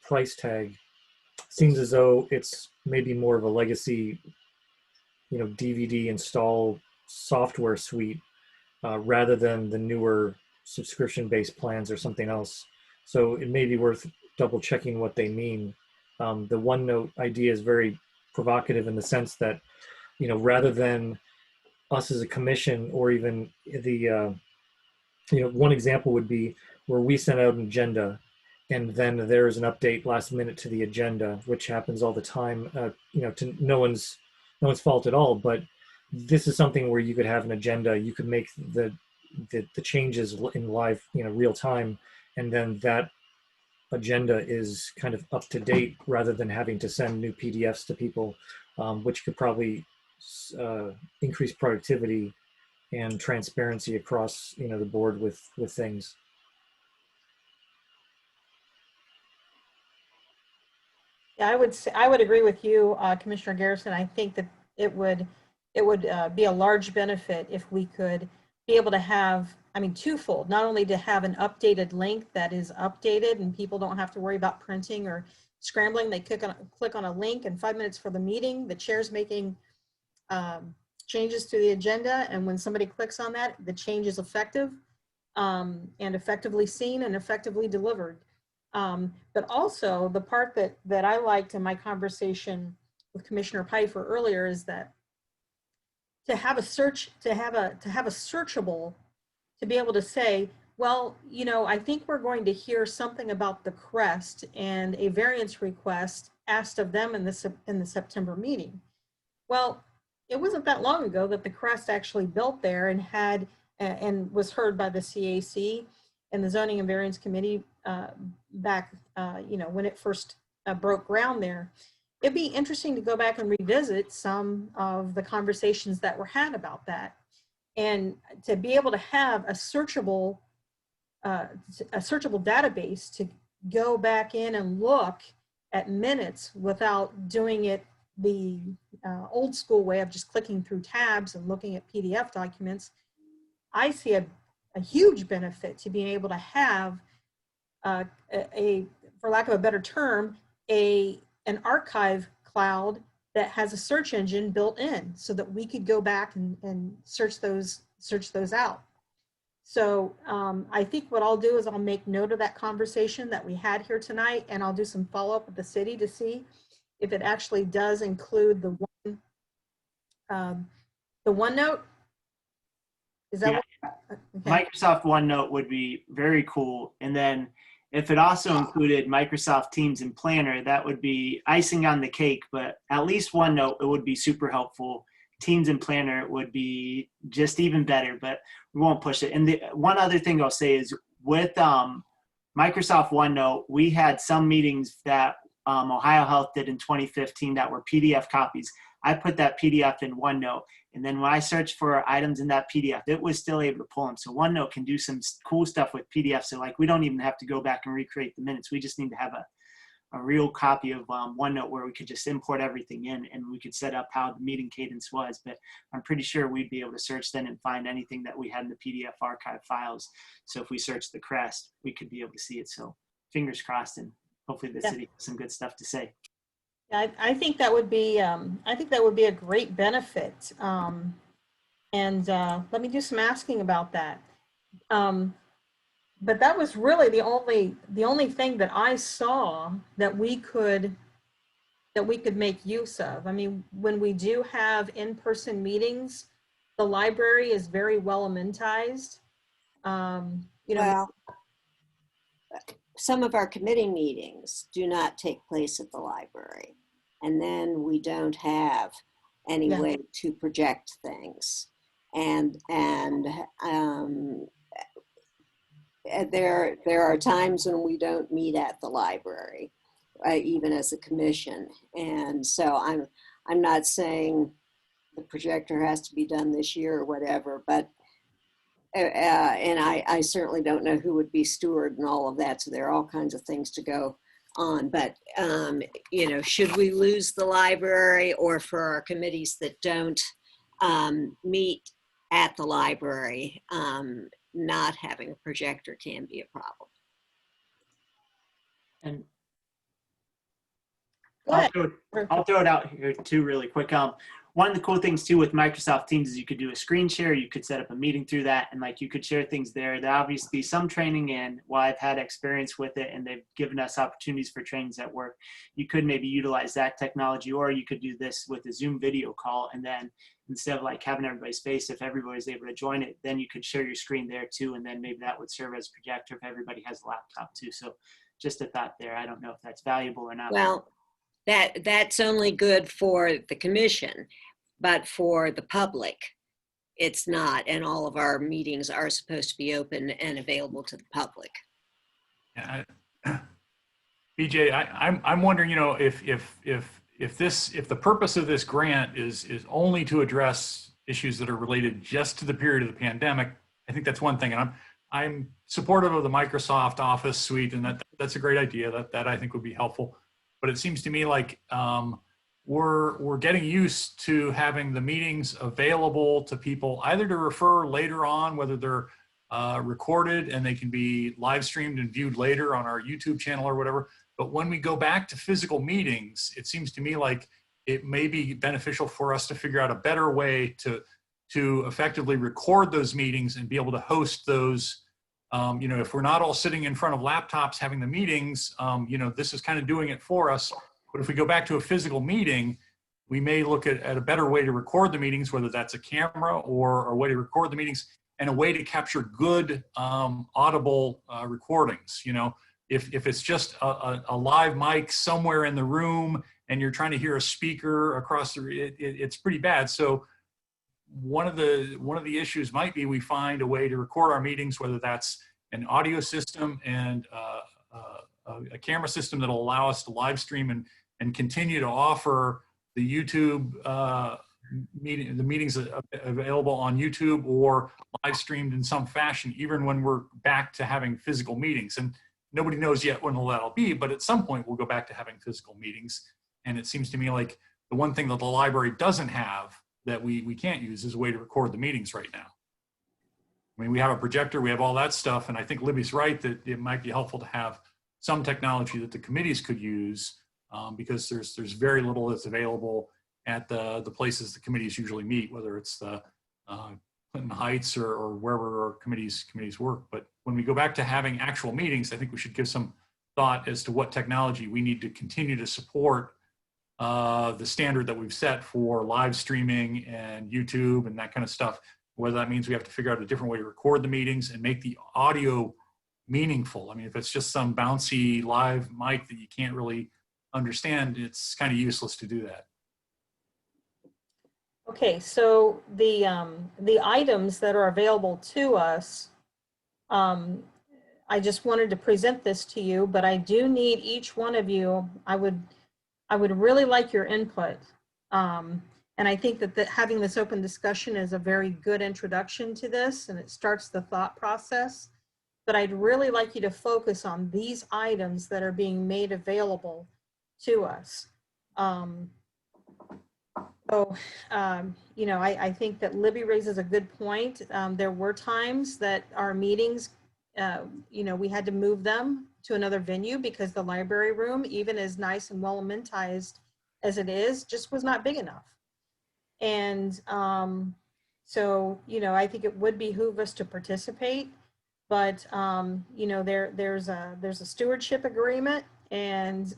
price tag seems as though it's maybe more of a legacy, you know, DVD install software suite rather than the newer subscription-based plans or something else. So it may be worth double checking what they mean. The OneNote idea is very provocative in the sense that, you know, rather than us as a commission or even the, you know, one example would be where we send out an agenda and then there's an update last minute to the agenda, which happens all the time, you know, to no one's fault at all, but this is something where you could have an agenda, you could make the changes in live, you know, real time, and then that agenda is kind of up to date rather than having to send new PDFs to people, which could probably increase productivity and transparency across, you know, the board with things. Yeah, I would agree with you, Commissioner Garrison. I think that it would be a large benefit if we could be able to have, I mean, twofold, not only to have an updated link that is updated and people don't have to worry about printing or scrambling. They click on a link, and 5 minutes for the meeting, the chair's making changes to the agenda, and when somebody clicks on that, the change is effective and effectively seen and effectively delivered. But also the part that I liked in my conversation with Commissioner Pfeiffer earlier is that to have a searchable, to be able to say, well, you know, I think we're going to hear something about the crest and a variance request asked of them in the September meeting. Well, it wasn't that long ago that the crest actually built there and was heard by the CAC. in the Zoning and Variance Committee back, when it first broke ground there. It'd be interesting to go back and revisit some of the conversations that were had about that, and to be able to have a searchable database to go back in and look at minutes without doing it the old school way of just clicking through tabs and looking at PDF documents. I see a huge benefit to being able to have for lack of a better term, an archive cloud that has a search engine built in, so that we could go back and search those out. So I think what I'll do is I'll make note of that conversation that we had here tonight, and I'll do some follow-up with the city to see if it actually does include the OneNote. Is that Yeah. okay? Microsoft OneNote would be very cool. And then if it also included Microsoft Teams and Planner, that would be icing on the cake, but at least OneNote, it would be super helpful. Teams and Planner would be just even better, but we won't push it. And the one other thing I'll say is with Microsoft OneNote, we had some meetings that Ohio Health did in 2015 that were PDF copies. I put that PDF in OneNote, and then when I searched for items in that PDF, it was still able to pull them. So OneNote can do some cool stuff with PDF. So like, we don't even have to go back and recreate the minutes. We just need to have a real copy of OneNote where we could just import everything in, and we could set up how the meeting cadence was. But I'm pretty sure we'd be able to search then and find anything that we had in the PDF archive files. So if we search the crest, we could be able to see it. So fingers crossed, and hopefully the city has some good stuff to say. I think that would be a great benefit. And let me do some asking about that. But that was really the only thing that I saw that we could make use of. I mean, when we do have in-person meetings, the library is very well amenitized. Well, some of our committee meetings do not take place at the library, and then we don't have any way to project things. And there are times when we don't meet at the library, even as a commission. And so I'm not saying the projector has to be done this year or whatever, but and I certainly don't know who would be steward and all of that. So there are all kinds of things to go on. But should we lose the library, or for our committees that don't meet at the library, not having a projector can be a problem. And Go I'll throw it out here too really quick. One of the cool things too with Microsoft Teams is you could do a screen share, you could set up a meeting through that, and like you could share things there. There obviously some training in, while I've had experience with it and they've given us opportunities for trainings at work, you could maybe utilize that technology, or you could do this with a Zoom video call, and then instead of like having everybody's face, if everybody's able to join it, then you could share your screen there too, and then maybe that would serve as a projector if everybody has a laptop too. So just a thought there. I don't know if that's valuable or not. Well, that's only good for the commission, but for the public, it's not. And all of our meetings are supposed to be open and available to the public. Yeah, BJ, I'm wondering, if the purpose of this grant is only to address issues that are related just to the period of the pandemic, I think that's one thing. And I'm supportive of the Microsoft Office suite, and that's a great idea. That I think would be helpful. But it seems to me like we're getting used to having the meetings available to people either to refer later on, whether they're recorded and they can be live streamed and viewed later on our YouTube channel or whatever. But when we go back to physical meetings, it seems to me like it may be beneficial for us to figure out a better way to effectively record those meetings and be able to host those. If we're not all sitting in front of laptops having the meetings, this is kind of doing it for us. But if we go back to a physical meeting, we may look at a better way to record the meetings, whether that's a camera or a way to record the meetings and a way to capture good audible recordings. If it's just a live mic somewhere in the room and you're trying to hear a speaker across it's pretty bad. So one of the issues might be we find a way to record our meetings, whether that's an audio system and a camera system that'll allow us to live stream and continue to offer the YouTube meetings available on YouTube or live streamed in some fashion, even when we're back to having physical meetings. And nobody knows yet when that'll be, but at some point we'll go back to having physical meetings. And it seems to me like the one thing that the library doesn't have that we can't use is a way to record the meetings right now. I mean, we have a projector, we have all that stuff, and I think Libby's right that it might be helpful to have some technology that the committees could use because there's very little that's available at the places the committees usually meet, whether it's the Clinton Heights or wherever our committees work. But when we go back to having actual meetings, I think we should give some thought as to what technology we need to continue to support the standard that we've set for live streaming and YouTube and that kind of stuff. Whether that means we have to figure out a different way to record the meetings and make the audio meaningful. I mean, if it's just some bouncy live mic that you can't really understand, it's kind of useless to do that. Okay, so the items that are available to us, I just wanted to present this to you, but I do need each one of you. I would really like your input. And I think that having this open discussion is a very good introduction to this, and it starts the thought process. But I'd really like you to focus on these items that are being made available to us. You know, I think that Libby raises a good point. There were times that our meetings, you know, we had to move them to another venue because the library room, even as nice and well amenitized as it is, just was not big enough. And so, you know, I think it would behoove us to participate, but, you know, there's a stewardship agreement, and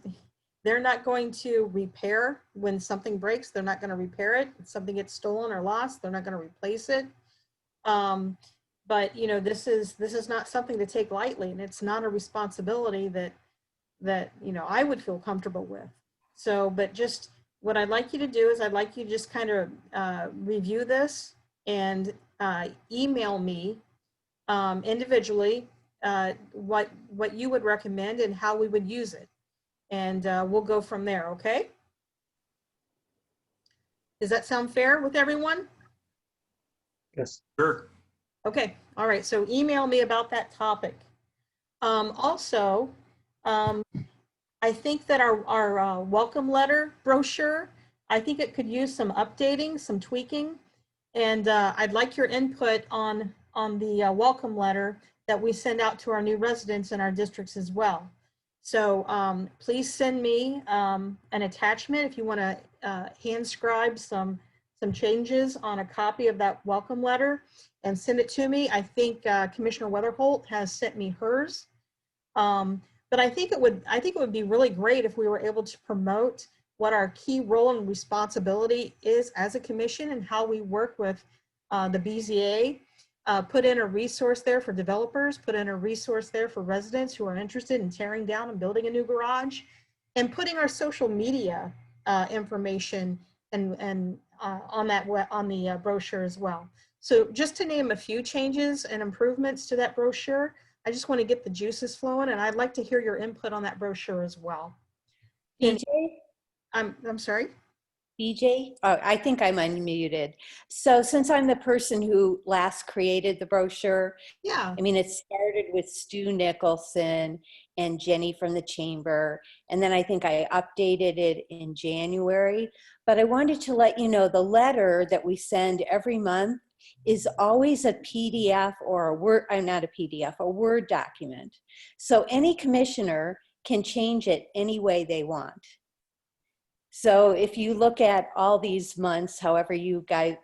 they're not going to repair when something breaks. They're not going to repair it. If something gets stolen or lost, they're not going to replace it. But, you know, this is not something to take lightly, and it's not a responsibility that, you know, I would feel comfortable with. So, but just what I'd like you to do is I'd like you to just kind of review this and email me individually what you would recommend and how we would use it. And we'll go from there, okay? Does that sound fair with everyone? Yes. Sure. Okay, all right, so email me about that topic. Also, I think that our welcome letter brochure, I think it could use some updating, some tweaking, and I'd like your input on the welcome letter that we send out to our new residents in our districts as well. So please send me an attachment if you want to hand scribe some changes on a copy of that welcome letter and send it to me. I think Commissioner Weatherholt has sent me hers. But I think it would be really great if we were able to promote what our key role and responsibility is as a commission and how we work with the BZA. Put in a resource there for developers, put in a resource there for residents who are interested in tearing down and building a new garage, and putting our social media information and on the brochure as well. So just to name a few changes and improvements to that brochure, I just want to get the juices flowing, and I'd like to hear your input on that brochure as well. BJ? I'm sorry? BJ? Oh, I think I'm unmuted. So since I'm the person who last created the brochure, yeah, I mean, it started with Stu Nicholson and Jenny from the chamber, and then I think I updated it in January. But I wanted to let you know the letter that we send every month is always a PDF or a Word, not a PDF, a Word document. So any commissioner can change it any way they want. So if you look at all these months, however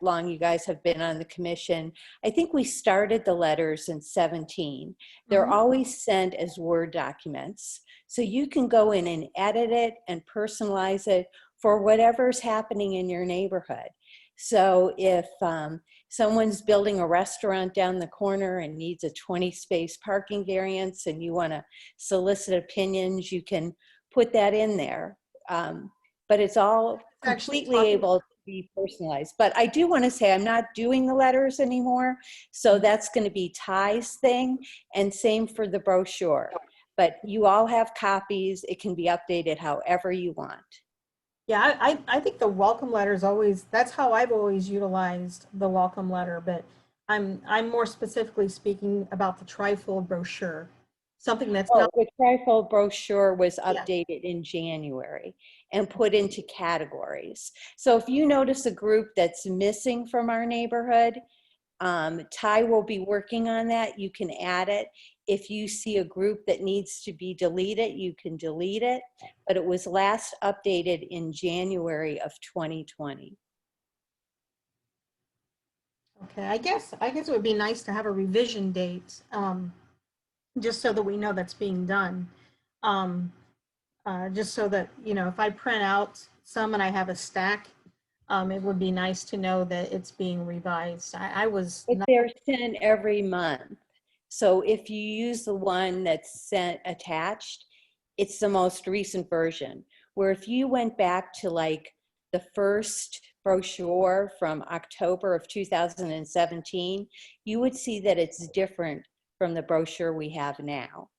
long you guys have been on the commission, I think we started the letters in 17. They're always sent as Word documents. So you can go in and edit it and personalize it for whatever's happening in your neighborhood. So if someone's building a restaurant down the corner and needs a 20-space parking variance and you want to solicit opinions, you can put that in there. But it's all completely able. be personalized. But I do want to say I'm not doing the letters anymore. So that's going to be Ty's thing, and same for the brochure. But you all have copies. It can be updated however you want. Yeah, I think the welcome letter is always, that's how I've always utilized the welcome letter, but I'm more specifically speaking about the trifold brochure, something that's Oh, not, the trifold brochure was Yeah. updated in January and put into categories. So if you notice a group that's missing from our neighborhood, Ty will be working on that. You can add it. If you see a group that needs to be deleted, you can delete it. But it was last updated in January of 2020. okay, I guess it would be nice to have a revision date, just so that we know that's being done. Just so that, you know, if I print out some and I have a stack, it would be nice to know that it's being revised. I was But not, they're sent every month. So if you use the one that's sent attached, it's the most recent version. Where if you went back to like the first brochure from October of 2017, you would see that it's different from the brochure we have now.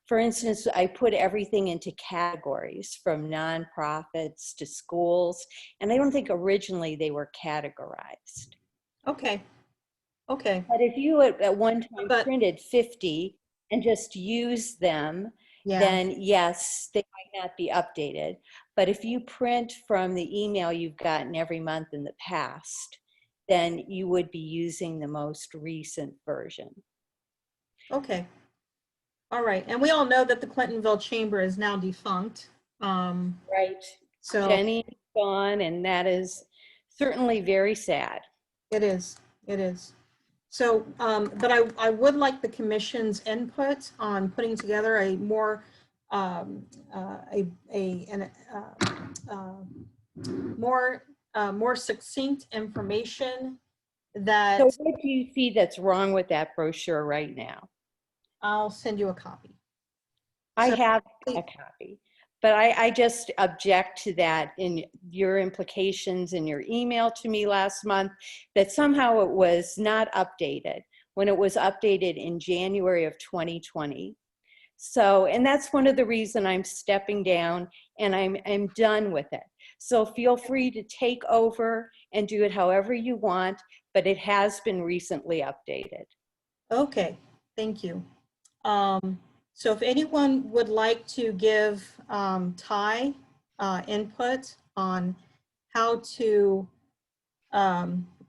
For instance, I put everything into categories from nonprofits to schools, and I don't think originally they were categorized. okay, okay. But if you at one time But- printed 50 and just used them, Yeah. then yes, they might not be updated. But if you print from the email you've gotten every month in the past, then you would be using the most recent version. Okay. All right. And we all know that the Clintonville Chamber is now defunct. Right. So Jenny's gone, and that is certainly very sad. it is. It is. So, but I would like the commission's input on putting together a more more succinct information that So what do you see that's wrong with that brochure right now? I'll send you a copy. I So- have a copy, but I just object to that in your implications in your email to me last month, that somehow it was not updated when it was updated in January of 2020. So, and that's one of the reasons I'm stepping down, and I'm done with it. So feel free to take over and do it however you want, but it has been recently updated. Okay, thank you. So if anyone would like to give Ty input on how to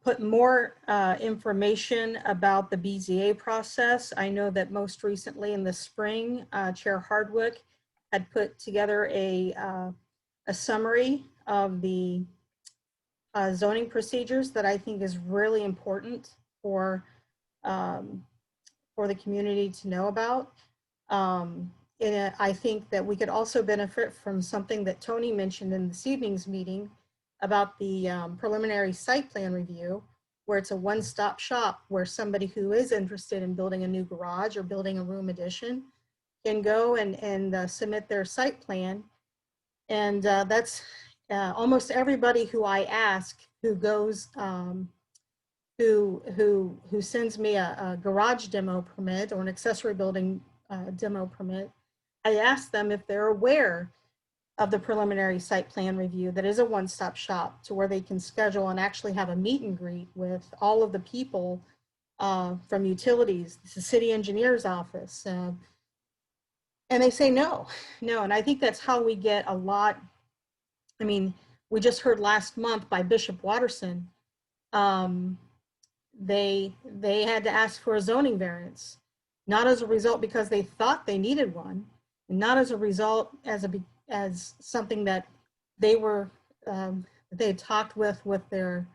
put more information about the BZA process, I know that most recently in the spring, Chair Hardwick had put together a summary of the zoning procedures that I think is really important for the community to know about. And I think that we could also benefit from something that Tony mentioned in this evening's meeting about the preliminary site plan review, where it's a one-stop shop where somebody who is interested in building a new garage or building a room addition can go and submit their site plan. And that's almost everybody who I ask who goes, who sends me a garage demo permit or an accessory building demo permit, I ask them if they're aware of the preliminary site plan review that is a one-stop shop to where they can schedule and actually have a meet and greet with all of the people from utilities, the city engineer's office. And they say no. And I think that's how we get a lot. I mean, we just heard last month by Bishop Watterson, they had to ask for a zoning variance, not as a result because they thought they needed one, and not as a result as something that they were they had talked with their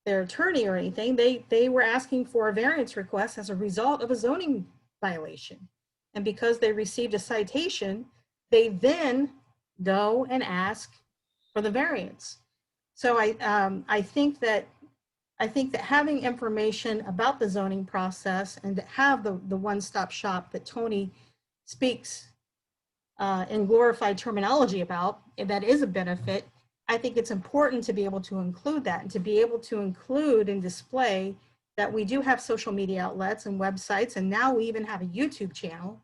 attorney or anything. They were asking for a variance request as a result of a zoning violation, and because they received a citation, they then go and ask for the variance. So I think that having information about the zoning process and to have the one-stop shop that Tony speaks in glorified terminology about, that is a benefit, I think it's important to be able to include that and to be able to include and display that we do have social media outlets and websites, and now we even have a YouTube channel.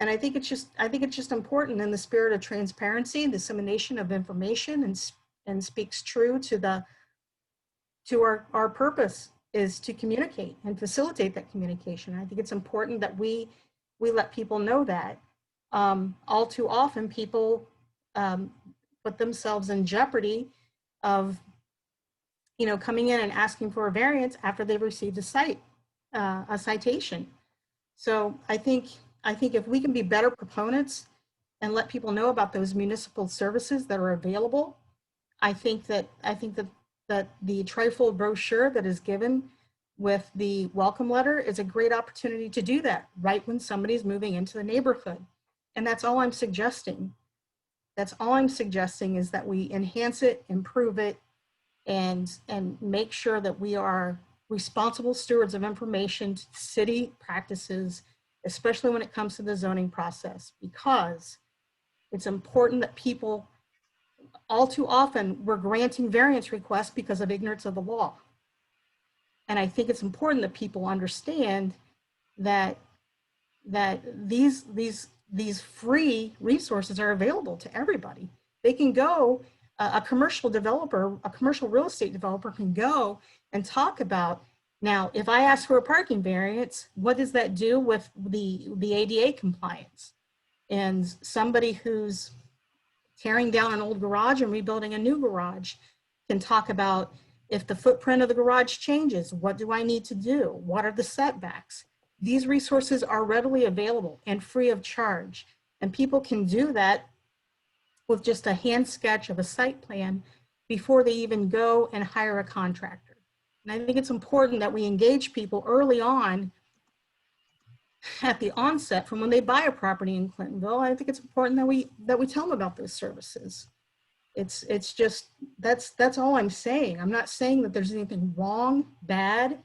And I think it's just important in the spirit of transparency and dissemination of information, and speaks true to our purpose is to communicate and facilitate that communication. I think it's important that we let people know that. All too often people put themselves in jeopardy of, coming in and asking for a variance after they've received a citation. So I think if we can be better proponents and let people know about those municipal services that are available, I think that the trifold brochure that is given with the welcome letter is a great opportunity to do that right when somebody's moving into the neighborhood. And that's all I'm suggesting. That's all I'm suggesting, is that we enhance it, improve it, and make sure that we are responsible stewards of information to city practices, especially when it comes to the zoning process, because it's important that people, all too often, we're granting variance requests because of ignorance of the law. And I think it's important that people understand that these free resources are available to everybody. They can go, a commercial real estate developer can go and talk about, now, if I ask for a parking variance, what does that do with the ADA compliance? And somebody who's tearing down an old garage and rebuilding a new garage can talk about, if the footprint of the garage changes, what do I need to do? What are the setbacks? These resources are readily available and free of charge. And people can do that with just a hand sketch of a site plan before they even go and hire a contractor. And I think it's important that we engage people early on at the onset, from when they buy a property in Clintonville. I think it's important that we tell them about those services. It's just, that's all I'm saying. I'm not saying that there's anything wrong, bad,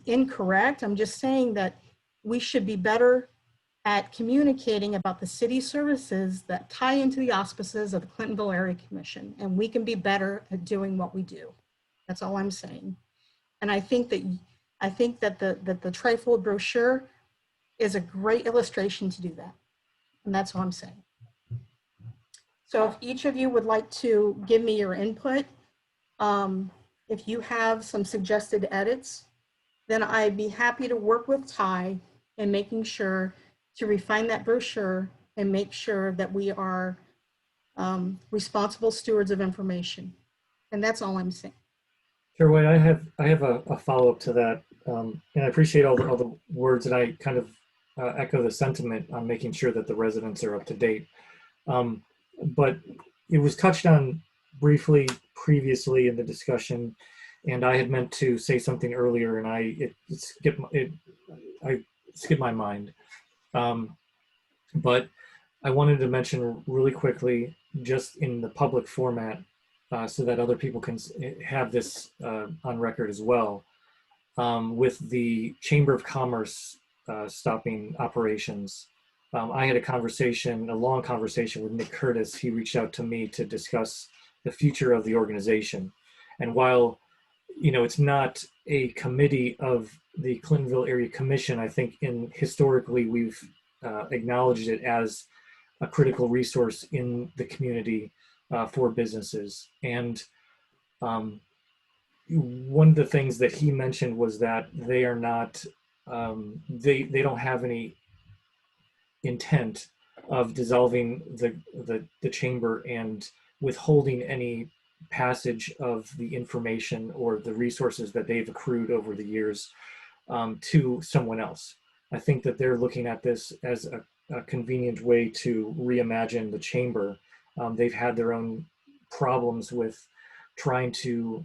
incorrect. I'm just saying that we should be better at communicating about the city services that tie into the auspices of the Clintonville Area Commission, and we can be better at doing what we do. That's all I'm saying. And I think that the trifold brochure is a great illustration to do that. And that's all I'm saying. So if each of you would like to give me your input, if you have some suggested edits, then I'd be happy to work with Ty in making sure to refine that brochure and make sure that we are responsible stewards of information. And that's all I'm saying. Chair White, I have a follow-up to that, and I appreciate all the words, and I kind of echo the sentiment on making sure that the residents are up to date. But it was touched on briefly previously in the discussion, and I had meant to say something earlier, and I skipped my mind. But I wanted to mention really quickly, just in the public format, so that other people can have this on record as well, with the Chamber of Commerce stopping operations. I had a long conversation with Nick Curtis. He reached out to me to discuss the future of the organization. And while, it's not a committee of the Clintonville Area Commission, I think historically we've acknowledged it as a critical resource in the community for businesses. And one of the things that he mentioned was that they are not, they don't have any intent of dissolving the chamber and withholding any passage of the information or the resources that they've accrued over the years to someone else. I think that they're looking at this as a convenient way to reimagine the chamber. They've had their own problems with trying to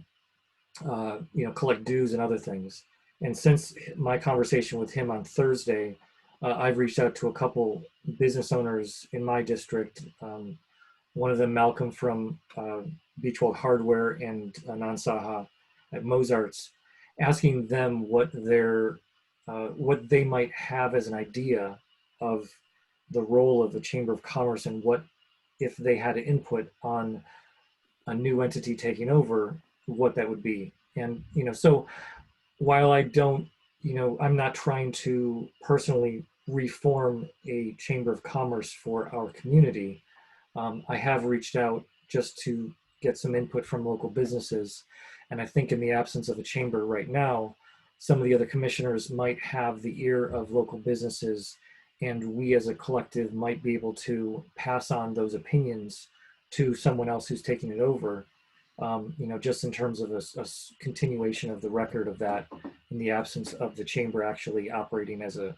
collect dues and other things. And since my conversation with him on Thursday, I've reached out to a couple business owners in my district. One of them, Malcolm from Beachwald Hardware, and Anand Saha at Mozart's, asking them what they might have as an idea of the role of the Chamber of Commerce, and what if they had input on a new entity taking over, what that would be. And, so while I don't, I'm not trying to personally reform a chamber of commerce for our community, I have reached out just to get some input from local businesses. And I think in the absence of a chamber right now, some of the other commissioners might have the ear of local businesses, and we as a collective might be able to pass on those opinions to someone else who's taking it over, just in terms of a continuation of the record of that in the absence of the chamber actually operating as an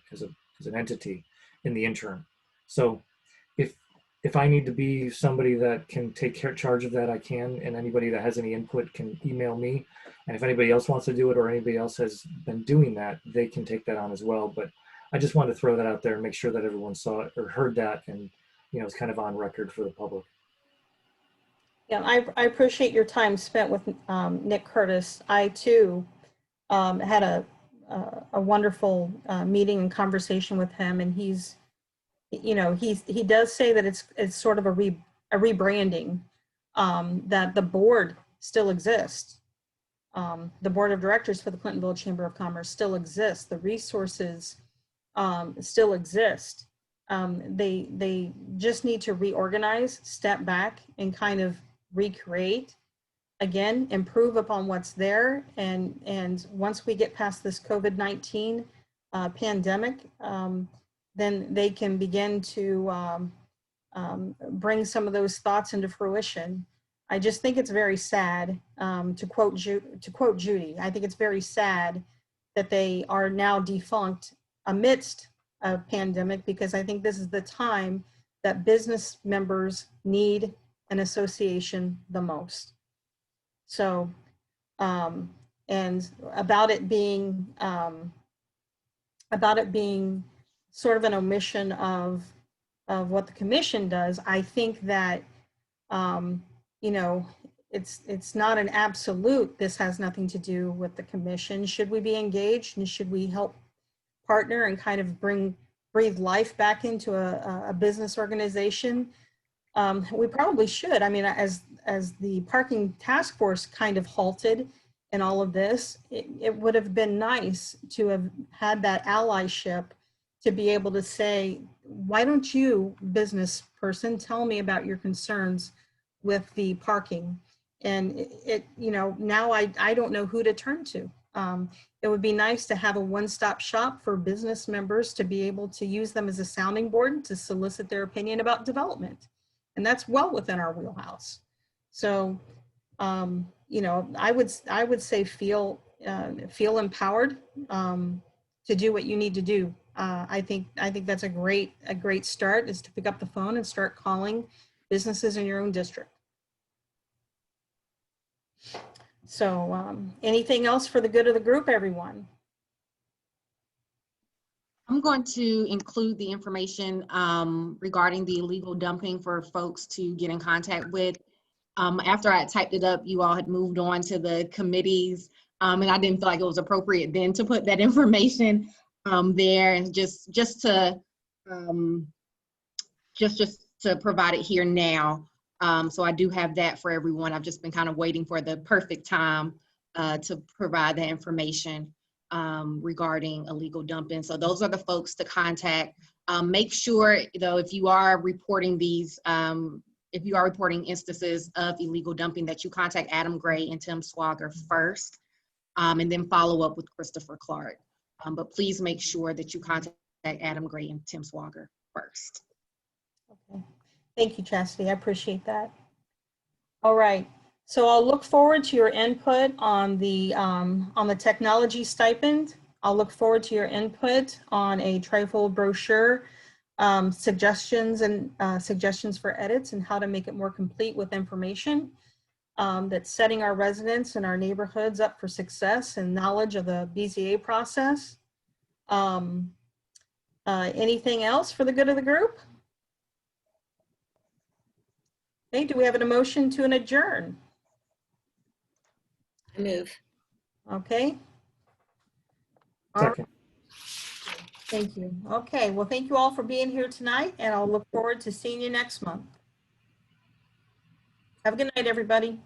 entity in the interim. So if I need to be somebody that can take charge of that, I can, and anybody that has any input can email me. And if anybody else wants to do it or anybody else has been doing that, they can take that on as well. But I just wanted to throw that out there and make sure that everyone saw it or heard that, and it's kind of on record for the public. Yeah, I appreciate your time spent with Nick Curtis. I too had a wonderful meeting and conversation with him, and he does say that it's sort of a rebranding, that the board still exists. The board of directors for the Clintonville Chamber of Commerce still exists. The resources still exist. They just need to reorganize, step back, and kind of recreate, again, improve upon what's there. And once we get past this COVID-19 pandemic, then they can begin to bring some of those thoughts into fruition. I just think it's very sad, to quote Judy, I think it's very sad that they are now defunct amidst a pandemic, because I think this is the time that business members need an association the most. So, and about it being sort of an omission of what the commission does, I think that, it's not an absolute, this has nothing to do with the commission. Should we be engaged, and should we help partner and kind of breathe life back into a business organization? We probably should. I mean, as the parking task force kind of halted in all of this, it would have been nice to have had that allyship to be able to say, why don't you, business person, tell me about your concerns with the parking? And now I don't know who to turn to. It would be nice to have a one-stop shop for business members to be able to use them as a sounding board to solicit their opinion about development. And that's well within our wheelhouse. So, I would say feel empowered to do what you need to do. I think that's a great start, is to pick up the phone and start calling businesses in your own district. So, anything else for the good of the group, everyone? I'm going to include the information regarding the illegal dumping for folks to get in contact with. After I typed it up, you all had moved on to the committees, and I didn't feel like it was appropriate then to put that information there, and just to provide it here now. So I do have that for everyone. I've just been kind of waiting for the perfect time to provide the information regarding illegal dumping. So those are the folks to contact. Make sure, though, if you are reporting these, if you are reporting instances of illegal dumping, that you contact Adam Gray and Tim Swager first, and then follow up with Christopher Clark. But please make sure that you contact Adam Gray and Tim Swager first. Okay. Thank you, Chastity. I appreciate that. All right. So I'll look forward to your input on the technology stipend. I'll look forward to your input on a trifold brochure, suggestions for edits and how to make it more complete with information that's setting our residents and our neighborhoods up for success and knowledge of the BZA process. Anything else for the good of the group? Okay, do we have an motion to an adjourn? I move. Okay. Second. Thank you. Okay, well, thank you all for being here tonight, and I'll look forward to seeing you next month. Have a good night, everybody.